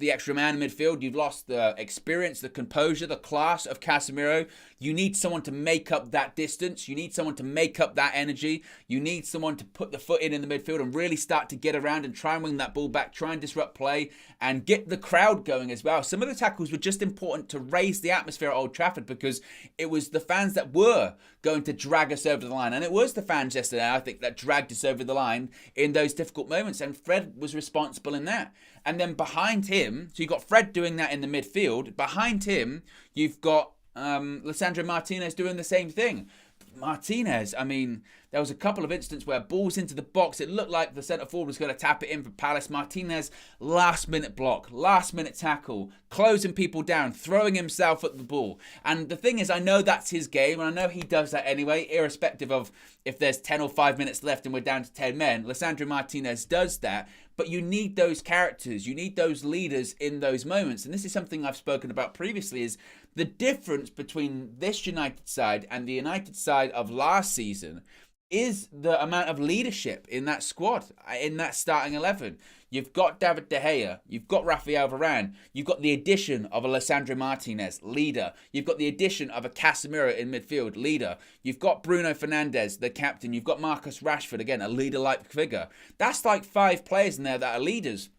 extra man in midfield, you've lost the experience, the composure, the class of Casemiro. You need someone to make up that distance. You need someone to make up that energy. You need someone to put the foot in the midfield and really start to get around and try and win that ball back, try and disrupt play and get the crowd going as well. Some of the tackles were just important to raise the atmosphere at Old Trafford because it was the fans that were going to drag us over the line. And it was the fans yesterday, I think, that dragged us over the line in those difficult moments. And Fred was responsible in that. And then behind him, so you've got Fred doing that in the midfield. Behind him, you've got Lisandro Martinez doing the same thing. Martinez, I mean, there was a couple of instances where balls into the box, it looked like the centre forward was going to tap it in for Palace. Martinez, last minute block, last minute tackle, closing people down, throwing himself at the ball. And the thing is, I know that's his game, and I know he does that anyway, irrespective of if there's 10 or 5 minutes left and we're down to 10 men. Lisandro Martinez does that, but you need those characters, you need those leaders in those moments. And this is something I've spoken about previously, is the difference between this United side and the United side of last season is the amount of leadership in that squad, in that starting 11. You've got David De Gea, you've got Rafael Varane, you've got the addition of a Lisandro Martinez, leader. You've got the addition of a Casemiro in midfield, leader. You've got Bruno Fernandes, the captain. You've got Marcus Rashford, again, a leader-like figure. That's like 5 players in there that are leaders.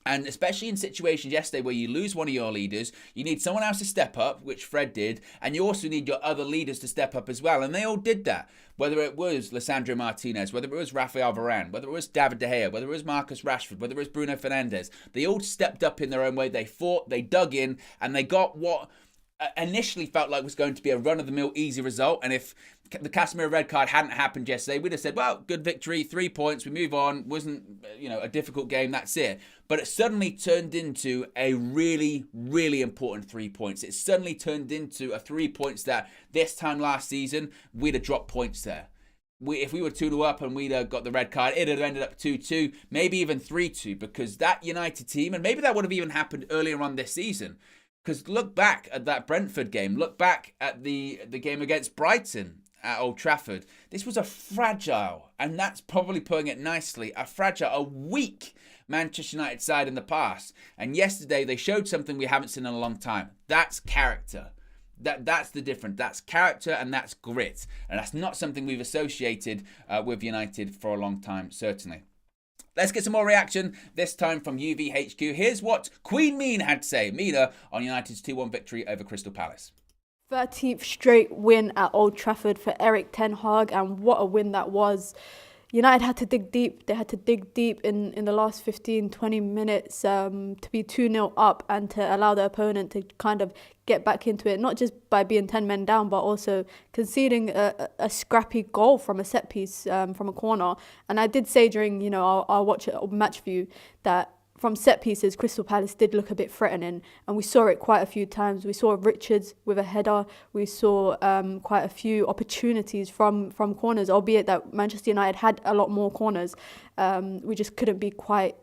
And especially in situations yesterday where you lose one of your leaders, you need someone else to step up, which Fred did, and you also need your other leaders to step up as well. And they all did that. Whether it was Lisandro Martinez, whether it was Rafael Varane, whether it was David De Gea, whether it was Marcus Rashford, whether it was Bruno Fernandes, they all stepped up in their own way. They fought, they dug in, and they got what initially felt like was going to be a run-of-the-mill easy result. And if the Casemiro red card hadn't happened yesterday, we'd have said, well, good victory, 3 points, we move on. Wasn't, a difficult game, that's it. But it suddenly turned into a really, really important 3 points. It suddenly turned into a 3 points that this time last season, we'd have dropped points there. If we were 2-2 up and we'd have got the red card, it'd have ended up 2-2, maybe even 3-2, because that United team, and maybe that would have even happened earlier on this season. Because look back at that Brentford game. Look back at the game against Brighton at Old Trafford. This was a fragile, and that's probably putting it nicely, a weak Manchester United side in the past. And yesterday they showed something we haven't seen in a long time. That's character. That's the difference. That's character and that's grit. And that's not something we've associated with United for a long time, certainly. Let's get some more reaction, this time from UVHQ. Here's what Queen Mean had to say. Mina on United's 2-1 victory over Crystal Palace. 13th straight win at Old Trafford for Erik ten Hag, and what a win that was. United had to dig deep. They had to dig deep in the last 15, 20 minutes to be 2-0 up and to allow the opponent to kind of get back into it, not just by being 10 men down, but also conceding a scrappy goal from a set piece, from a corner. And I did say during, our match view that from set pieces, Crystal Palace did look a bit threatening, and we saw it quite a few times. We saw Richards with a header. We saw quite a few opportunities from corners, albeit that Manchester United had a lot more corners. We just couldn't be quite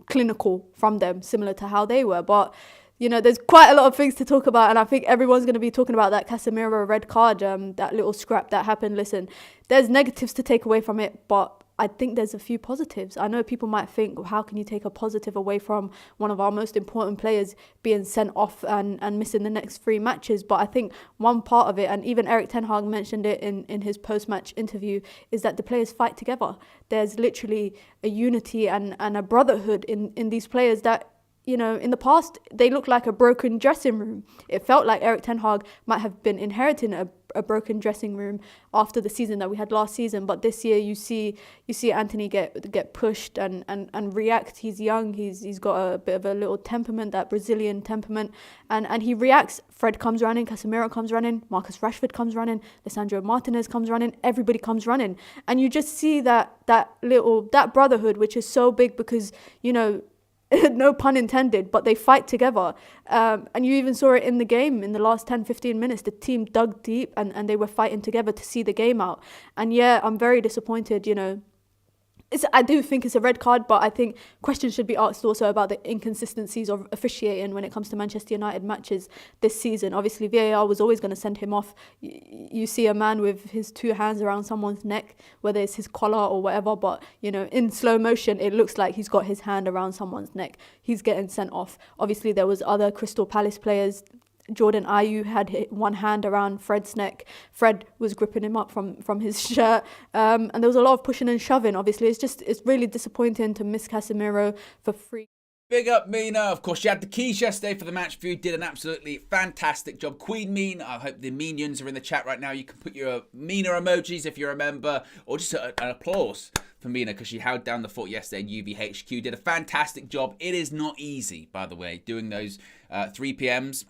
clinical from them, similar to how they were. But there's quite a lot of things to talk about, and I think everyone's going to be talking about that Casemiro red card, that little scrap that happened. Listen, there's negatives to take away from it, but I think there's a few positives. I know people might think, well, how can you take a positive away from one of our most important players being sent off and missing the next 3 matches? But I think one part of it, and even Erik ten Hag mentioned it in his post-match interview, is that the players fight together. There's literally a unity and a brotherhood in these players that, you know, in the past, they looked like a broken dressing room. It felt like Erik ten Hag might have been inheriting a broken dressing room after the season that we had last season. But this year, you see Anthony get pushed and react. He's young. He's got a bit of a little temperament, that Brazilian temperament, and he reacts. Fred comes running, Casemiro comes running, Marcus Rashford comes running, Lisandro Martinez comes running. Everybody comes running, and you just see that brotherhood, which is so big because, you know, no pun intended, but they fight together. And you even saw it in the game in the last 10, 15 minutes. The team dug deep and they were fighting together to see the game out. And yeah, I'm very disappointed, you know. I do think it's a red card, but I think questions should be asked also about the inconsistencies of officiating when it comes to Manchester United matches this season. Obviously, VAR was always going to send him off. You see a man with his 2 hands around someone's neck, whether it's his collar or whatever, but, you know, in slow motion, it looks like he's got his hand around someone's neck. He's getting sent off. Obviously, there was other Crystal Palace players. Jordan Ayew had one hand around Fred's neck. Fred was gripping him up from his shirt. And there was a lot of pushing and shoving. Obviously, it's really disappointing to miss Casemiro for free. Big up Mina. Of course, she had the keys yesterday for the match view. Did an absolutely fantastic job. Queen Mean. I hope the minions are in the chat right now. You can put your Mina emojis if you're a member, or just an applause for Mina because she held down the fort yesterday in UVHQ. Did a fantastic job. It is not easy, by the way, doing those 3 PMs.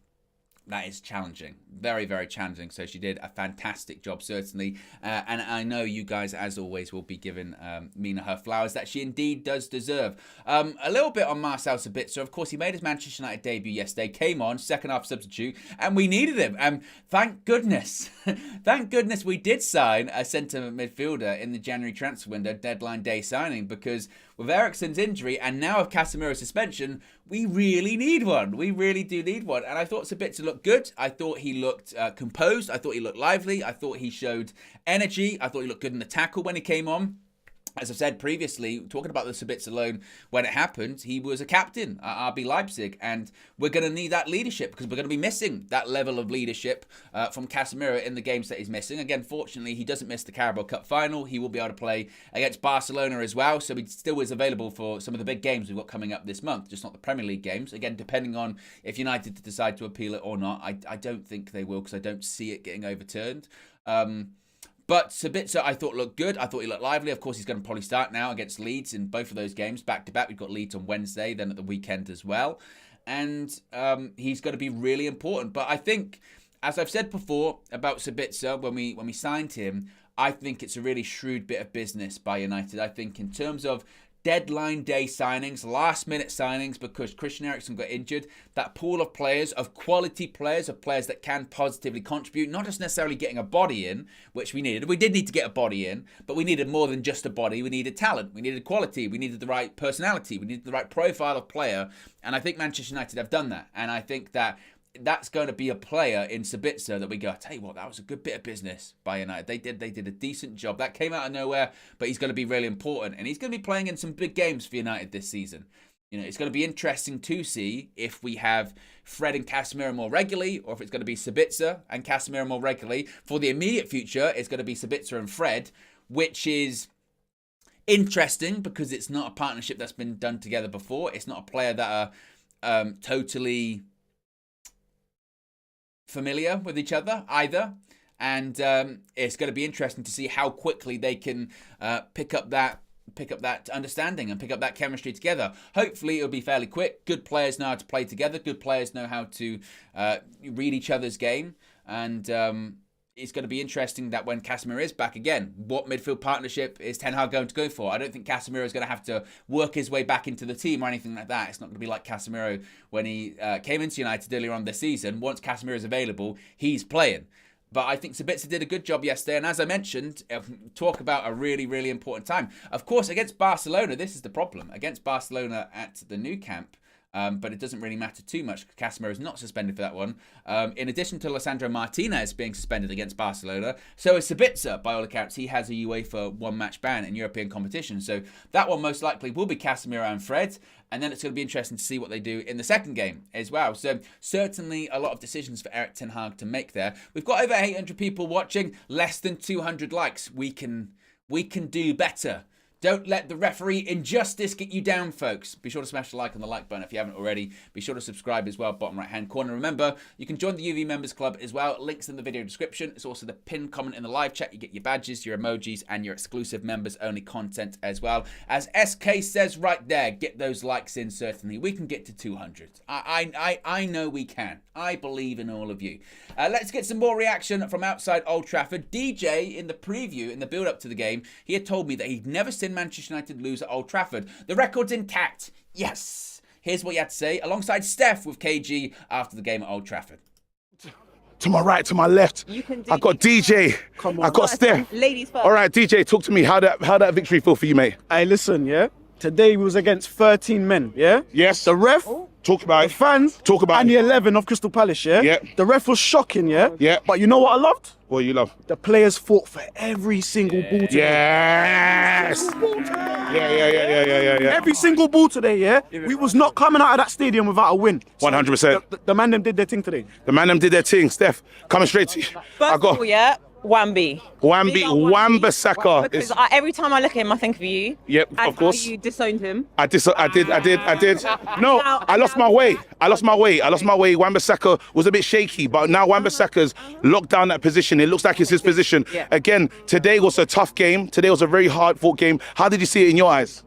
That is challenging. Very, very challenging. So she did a fantastic job, certainly. And I know you guys, as always, will be giving Mina her flowers that she indeed does deserve. A little bit on Marcel Sabitzer. Of course, he made his Manchester United debut yesterday. Came on, second half substitute, and we needed him. Thank goodness. Thank goodness we did sign a centre midfielder in the January transfer window, deadline day signing, because with Eriksen's injury and now with Casemiro's suspension, we really need one. We really do need one. And I thought Sabitzer looked good. I thought he looked composed. I thought he looked lively. I thought he showed energy. I thought he looked good in the tackle when he came on. As I've said previously, talking about the Sabitzer loan, when it happened, he was a captain at RB Leipzig, and we're going to need that leadership because we're going to be missing that level of leadership from Casemiro in the games that he's missing. Again, fortunately, he doesn't miss the Carabao Cup final. He will be able to play against Barcelona as well, so he still is available for some of the big games we've got coming up this month, just not the Premier League games. Again, depending on if United decide to appeal it or not. I don't think they will because I don't see it getting overturned. But Sabitzer, I thought, looked good. I thought he looked lively. Of course, he's going to probably start now against Leeds in both of those games, back-to-back. We've got Leeds on Wednesday, then at the weekend as well. And he's going to be really important. But I think, as I've said before about Sabitzer, when we signed him, I think it's a really shrewd bit of business by United. I think in terms of deadline day signings, last minute signings, because Christian Eriksen got injured, that pool of players, of quality players, of players that can positively contribute, not just necessarily getting a body in, which we needed. We did need to get a body in, but we needed more than just a body. We needed talent, we needed quality, we needed the right personality, we needed the right profile of player, and I think Manchester United have done that. And I think that's going to be a player in Sabitzer that we go, I tell you what, that was a good bit of business by United. They did a decent job. That came out of nowhere, but he's going to be really important. And he's going to be playing in some big games for United this season. You know, it's going to be interesting to see if we have Fred and Casemiro more regularly, or if it's going to be Sabitzer and Casemiro more regularly. For the immediate future, it's going to be Sabitzer and Fred, which is interesting because it's not a partnership that's been done together before. It's not a player that are totally familiar with each other either, and it's going to be interesting to see how quickly they can pick up that understanding and pick up that chemistry together. Hopefully it'll be fairly quick. Good players know how to play together. Good players know how to read each other's game, and it's going to be interesting that when Casemiro is back again, what midfield partnership is Ten Hag going to go for? I don't think Casemiro is going to have to work his way back into the team or anything like that. It's not going to be like Casemiro when he came into United earlier on this season. Once Casemiro is available, he's playing. But I think Sabitzer did a good job yesterday. And as I mentioned, talk about a really, really important time. Of course, against Barcelona, this is the problem. Against Barcelona at the Nou Camp, but it doesn't really matter too much. Casemiro is not suspended for that one. In addition to Lisandro Martinez being suspended against Barcelona, so is Sabitzer. By all accounts, he has a UEFA one-match ban in European competition. So that one most likely will be Casemiro and Fred. And then it's going to be interesting to see what they do in the second game as well. So certainly a lot of decisions for Erik ten Hag to make there. We've got over 800 people watching, less than 200 likes. We can do better. Don't let the referee injustice get you down, folks. Be sure to smash the like on the like button if you haven't already. Be sure to subscribe as well, bottom right-hand corner. Remember, you can join the UV Members Club as well. Links in the video description. It's also the pinned comment in the live chat. You get your badges, your emojis, and your exclusive members-only content as well. As SK says right there, get those likes in, certainly. We can get to 200. I know we can. I believe in all of you. Let's get some more reaction from outside Old Trafford. DJ, in the preview, in the build-up to the game, he had told me that he'd never seen Manchester United lose at Old Trafford. The record's intact. Yes. Here's what he had to say alongside Steph with KG after the game at Old Trafford. To my right, to my left. I got DJ. I got Steph. Ladies first. All right, DJ, talk to me. How that victory feel for you, mate? Hey, listen, yeah. Today we was against 13 men, yeah? Yes. The ref, Talk about the it. fans, Talk about and it. the 11 of Crystal Palace, yeah? Yeah. The ref was shocking, yeah? Yeah. But you know what I loved? What you love? The players fought for every single ball today. Yes. Yeah. Every single ball today, yeah? We was not coming out of that stadium without a win. 100%. The man them did their thing today. The man them did their thing. Steph, coming straight to you. First of all, yeah, Wambi. Wan-Bissaka. Because every time I look at him, I think of you. Yep, and of course. How you disowned him. I did. No, I lost my way. Wan-Bissaka was a bit shaky, but now Wan-Bissaka's locked down that position. It looks like it's his position. Yeah. Again, today was a tough game. Today was a very hard-fought game. How did you see it in your eyes?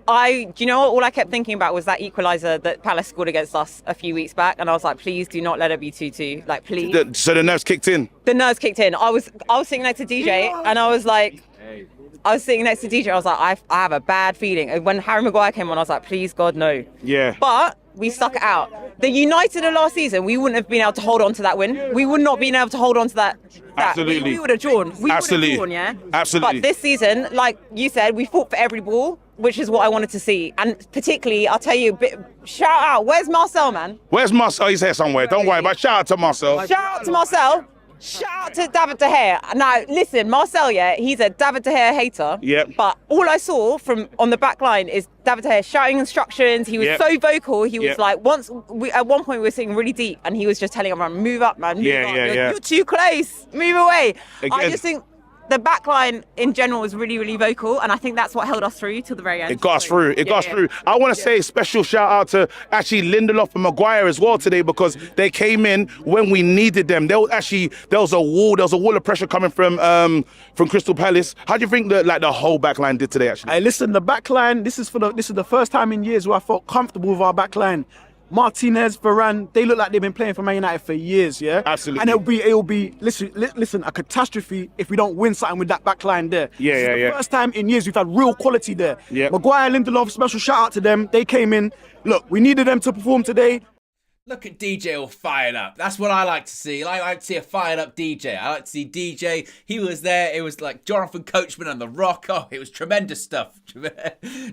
Do you know what? All I kept thinking about was that equaliser that Palace scored against us a few weeks back, and I was like, please do not let it be 2-2. Like, please. So the nerves kicked in. The nerves kicked in. I was sitting next to DJ, and I was like, I was like, I have a bad feeling. And when Harry Maguire came on, I was like, please, God, no. Yeah. But we stuck it out. The United of last season, we wouldn't have been able to hold on to that win. We would not have been able to hold on to that. Absolutely. We would have drawn. Absolutely. Would have drawn, yeah? Absolutely. But this season, like you said, we fought for every ball, which is what I wanted to see. And particularly, I'll tell you, shout out, where's Marcel, man? Where's Marcel? He's here somewhere. Don't worry, but shout out to Marcel. Shout out to Marcel. Shout out to David De Gea. Now, listen, Marcel, yeah, he's a David De Gea hater. Yep. But all I saw from on the back line is David De Gea shouting instructions. He was so vocal. He was like, at one point we were sitting really deep, and he was just telling everyone, move up, man. Move up. You're too close. Move away. Again. I just think the back line in general was really, really vocal, and I think that's what held us through till the very end. It got us through. It got us through. I want to say a special shout out to actually Lindelof and Maguire as well today, because they came in when we needed them. There was a wall of pressure coming from Crystal Palace. How do you think that the whole back line did today? Actually, Hey, listen, the back line, this is the first time in years where I felt comfortable with our back line. Martinez, Varane, they look like they've been playing for Man United for years, yeah? Absolutely. And it'll be listen, a catastrophe if we don't win something with that back line there. This is the first time in years we've had real quality there. Yeah. Maguire, Lindelof, special shout out to them. They came in. Look, we needed them to perform today. Look at DJ all fired up. That's what I like to see. I like to see a fired up DJ. I like to see DJ. He was there. It was like Jonathan Coachman on the Rock. Oh, it was tremendous stuff.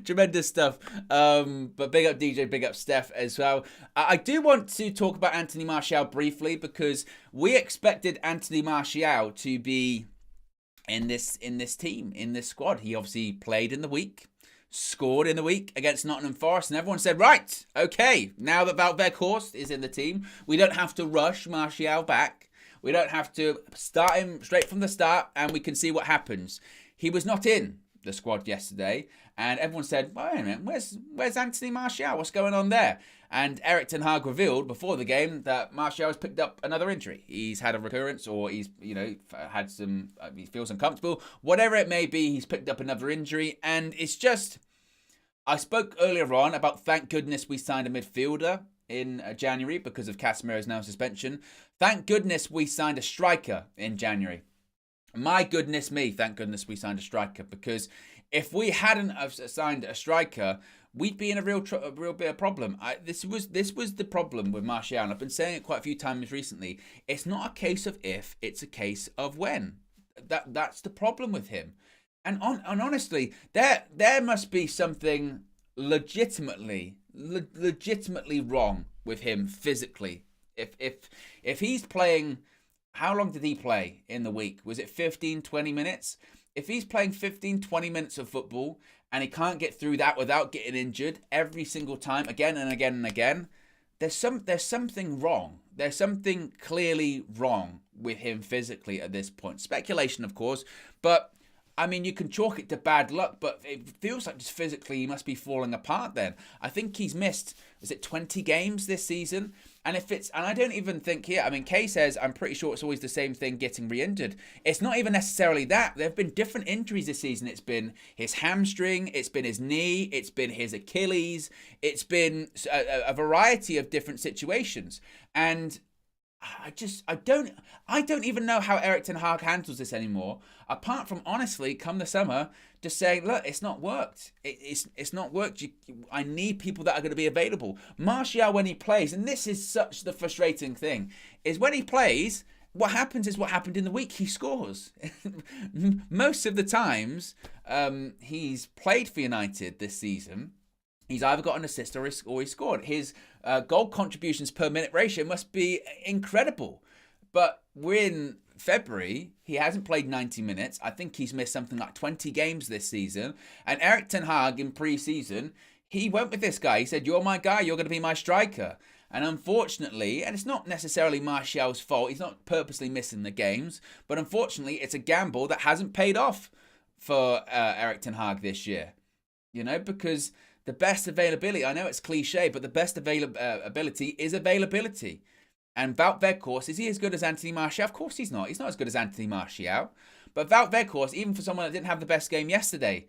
Tremendous stuff. But big up DJ, big up Steph as well. I do want to talk about Anthony Martial briefly, because we expected Anthony Martial to be in this team, in this squad. He obviously played in the week. Scored in the week against Nottingham Forest, and everyone said, right, okay, now that Wout Weghorst is in the team, we don't have to rush Martial back. We don't have to start him straight from the start, and we can see what happens. He was not in the squad yesterday, and everyone said, wait a minute, where's Anthony Martial? What's going on there? And Erik ten Hag revealed before the game that Martial has picked up another injury. He's had a recurrence, or he's, had some, he feels uncomfortable. Whatever it may be, he's picked up another injury. And it's just, I spoke earlier on about thank goodness we signed a midfielder in January because of Casemiro's now suspension. Thank goodness we signed a striker in January. My goodness me, thank goodness we signed a striker, because if we hadn't have signed a striker, we'd be in a real bit of problem. This was the problem with Martial, and I've been saying it quite a few times recently. It's not a case of if, it's a case of when. That's the problem with him. And honestly, there must be something legitimately legitimately wrong with him physically. If he's playing, how long did he play in the week? Was it 15, 20 minutes? If he's playing 15, 20 minutes of football and he can't get through that without getting injured every single time, again and again and again, there's something wrong. There's something clearly wrong with him physically at this point. Speculation, of course, but I mean, you can chalk it to bad luck, but it feels like just physically he must be falling apart then. I think he's missed, is it 20 games this season? And I don't even think here, I mean, Kay says, I'm pretty sure it's always the same thing, getting re-injured. It's not even necessarily that. There have been different injuries this season. It's been his hamstring, it's been his knee, it's been his Achilles, it's been a variety of different situations. And I don't even know how Erik ten Hag handles this anymore. Apart from, honestly, come the summer, just saying, look, it's not worked. It's not worked. I need people that are going to be available. Martial, when he plays, and this is such the frustrating thing, is when he plays, what happens is what happened in the week. He scores. Most of the times he's played for United this season, he's either got an assist or he scored. His goal contributions per minute ratio must be incredible. But we're in February. He hasn't played 90 minutes. I think he's missed something like 20 games this season. And Erik ten Hag in pre-season, he went with this guy. He said, you're my guy. You're going to be my striker. And unfortunately, and it's not necessarily Martial's fault. He's not purposely missing the games. But unfortunately, it's a gamble that hasn't paid off for Erik ten Hag this year. You know, because the best availability, I know it's cliche, but the best ability is availability. And Wout Weghorst, is he as good as Anthony Martial? Of course he's not. He's not as good as Anthony Martial. But Wout Weghorst, even for someone that didn't have the best game yesterday,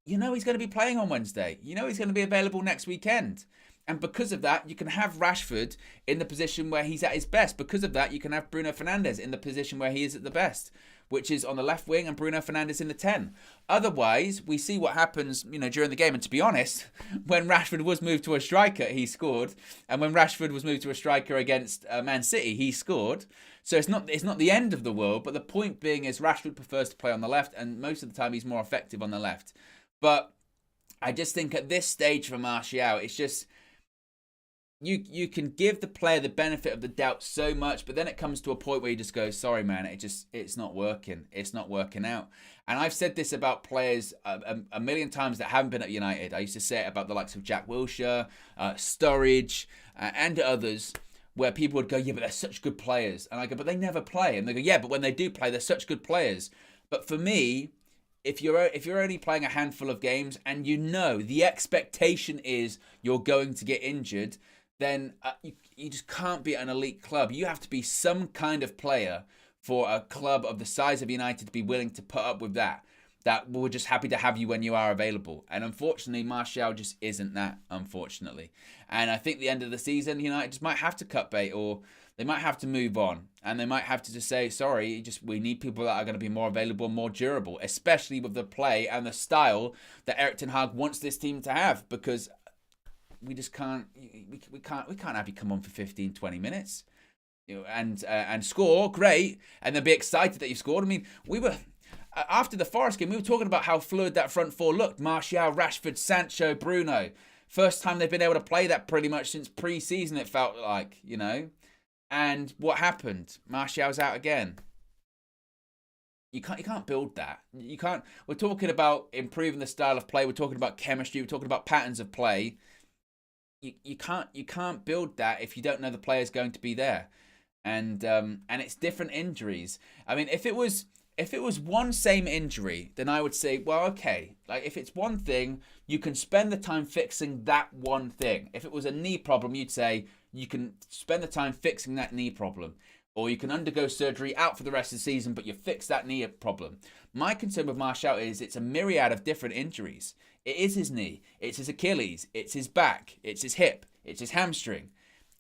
you know he's going to be playing on Wednesday. You know he's going to be available next weekend. And because of that, you can have Rashford in the position where he's at his best. Because of that, you can have Bruno Fernandes in the position where he is at the best, which is on the left wing, and Bruno Fernandes in the 10. Otherwise, we see what happens, you know, during the game. And to be honest, when Rashford was moved to a striker, he scored. And when Rashford was moved to a striker against Man City, he scored. So it's not the end of the world. But the point being is Rashford prefers to play on the left, and most of the time he's more effective on the left. But I just think at this stage for Martial, it's just, you can give the player the benefit of the doubt so much, but then it comes to a point where you just go, sorry, man, it's not working. It's not working out. And I've said this about players a million times that haven't been at United. I used to say it about the likes of Jack Wilshere, Sturridge, and others, where people would go, yeah, but they're such good players. And I go, but they never play. And they go, yeah, but when they do play, they're such good players. But for me, if you're only playing a handful of games and you know the expectation is you're going to get injured, then you just can't be at an elite club. You have to be some kind of player for a club of the size of United to be willing to put up with that. That we're just happy to have you when you are available. And unfortunately, Martial just isn't that, unfortunately. And I think the end of the season, United just might have to cut bait, or they might have to move on. And they might have to just say, sorry, we need people that are going to be more available and more durable, especially with the play and the style that Erik ten Hag wants this team to have, because we just can't have you come on for 15, 20 minutes, you know, and score, great, and then be excited that you scored. I mean, we were, after the Forest game, we were talking about how fluid that front four looked. Martial, Rashford, Sancho, Bruno. First time they've been able to play that pretty much since pre-season, it felt like, you know. And what happened? Martial's out again. You can't build that. You can't. We're talking about improving the style of play. We're talking about chemistry. We're talking about patterns of play. You can't build that if you don't know the player's going to be there, and it's different injuries. I mean, if it was one same injury, then I would say, well, okay, like if it's one thing, you can spend the time fixing that one thing. If it was a knee problem, you'd say you can spend the time fixing that knee problem, or you can undergo surgery, out for the rest of the season, but you fix that knee problem. My concern with Martial is it's a myriad of different injuries. It is his knee, it's his Achilles, it's his back, it's his hip, it's his hamstring.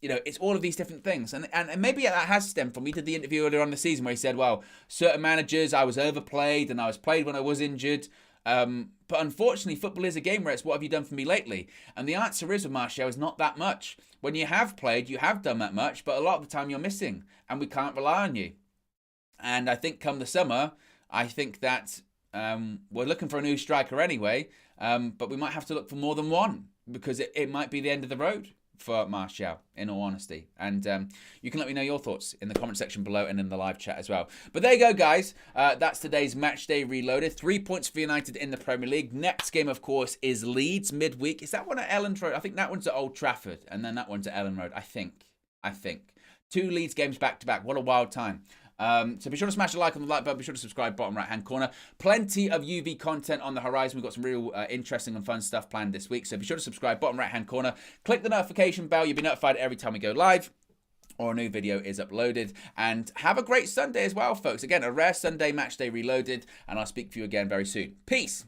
You know, it's all of these different things. And maybe that has stemmed from, he did the interview earlier on the season where he said, well, certain managers, I was overplayed and I was played when I was injured. But unfortunately, football is a game where it's, what have you done for me lately? And the answer is with Martial is not that much. When you have played, you have done that much, but a lot of the time you're missing and we can't rely on you. And I think come the summer, I think that we're looking for a new striker anyway, but we might have to look for more than one. because it might be the end of the road for Martial, in all honesty. And you can let me know your thoughts in the comment section below and in the live chat as well. But there you go, guys. That's today's Match Day Reloaded. 3 points for United in the Premier League. Next game, of course, is Leeds midweek. Is that one at Elland Road? I think that one's at Old Trafford, and then that one's at Elland Road. I think. 2 Leeds games back to back. What a wild time. So be sure to smash a like on the like button. Be sure to subscribe, bottom right hand corner. Plenty of UV content on the horizon. We've got some real interesting and fun stuff planned this week. So be sure to subscribe, bottom right hand corner. Click the notification bell. You'll be notified every time we go live or a new video is uploaded. And have a great Sunday as well, folks. Again, a rare Sunday Match Day Reloaded. And I'll speak to you again very soon. Peace.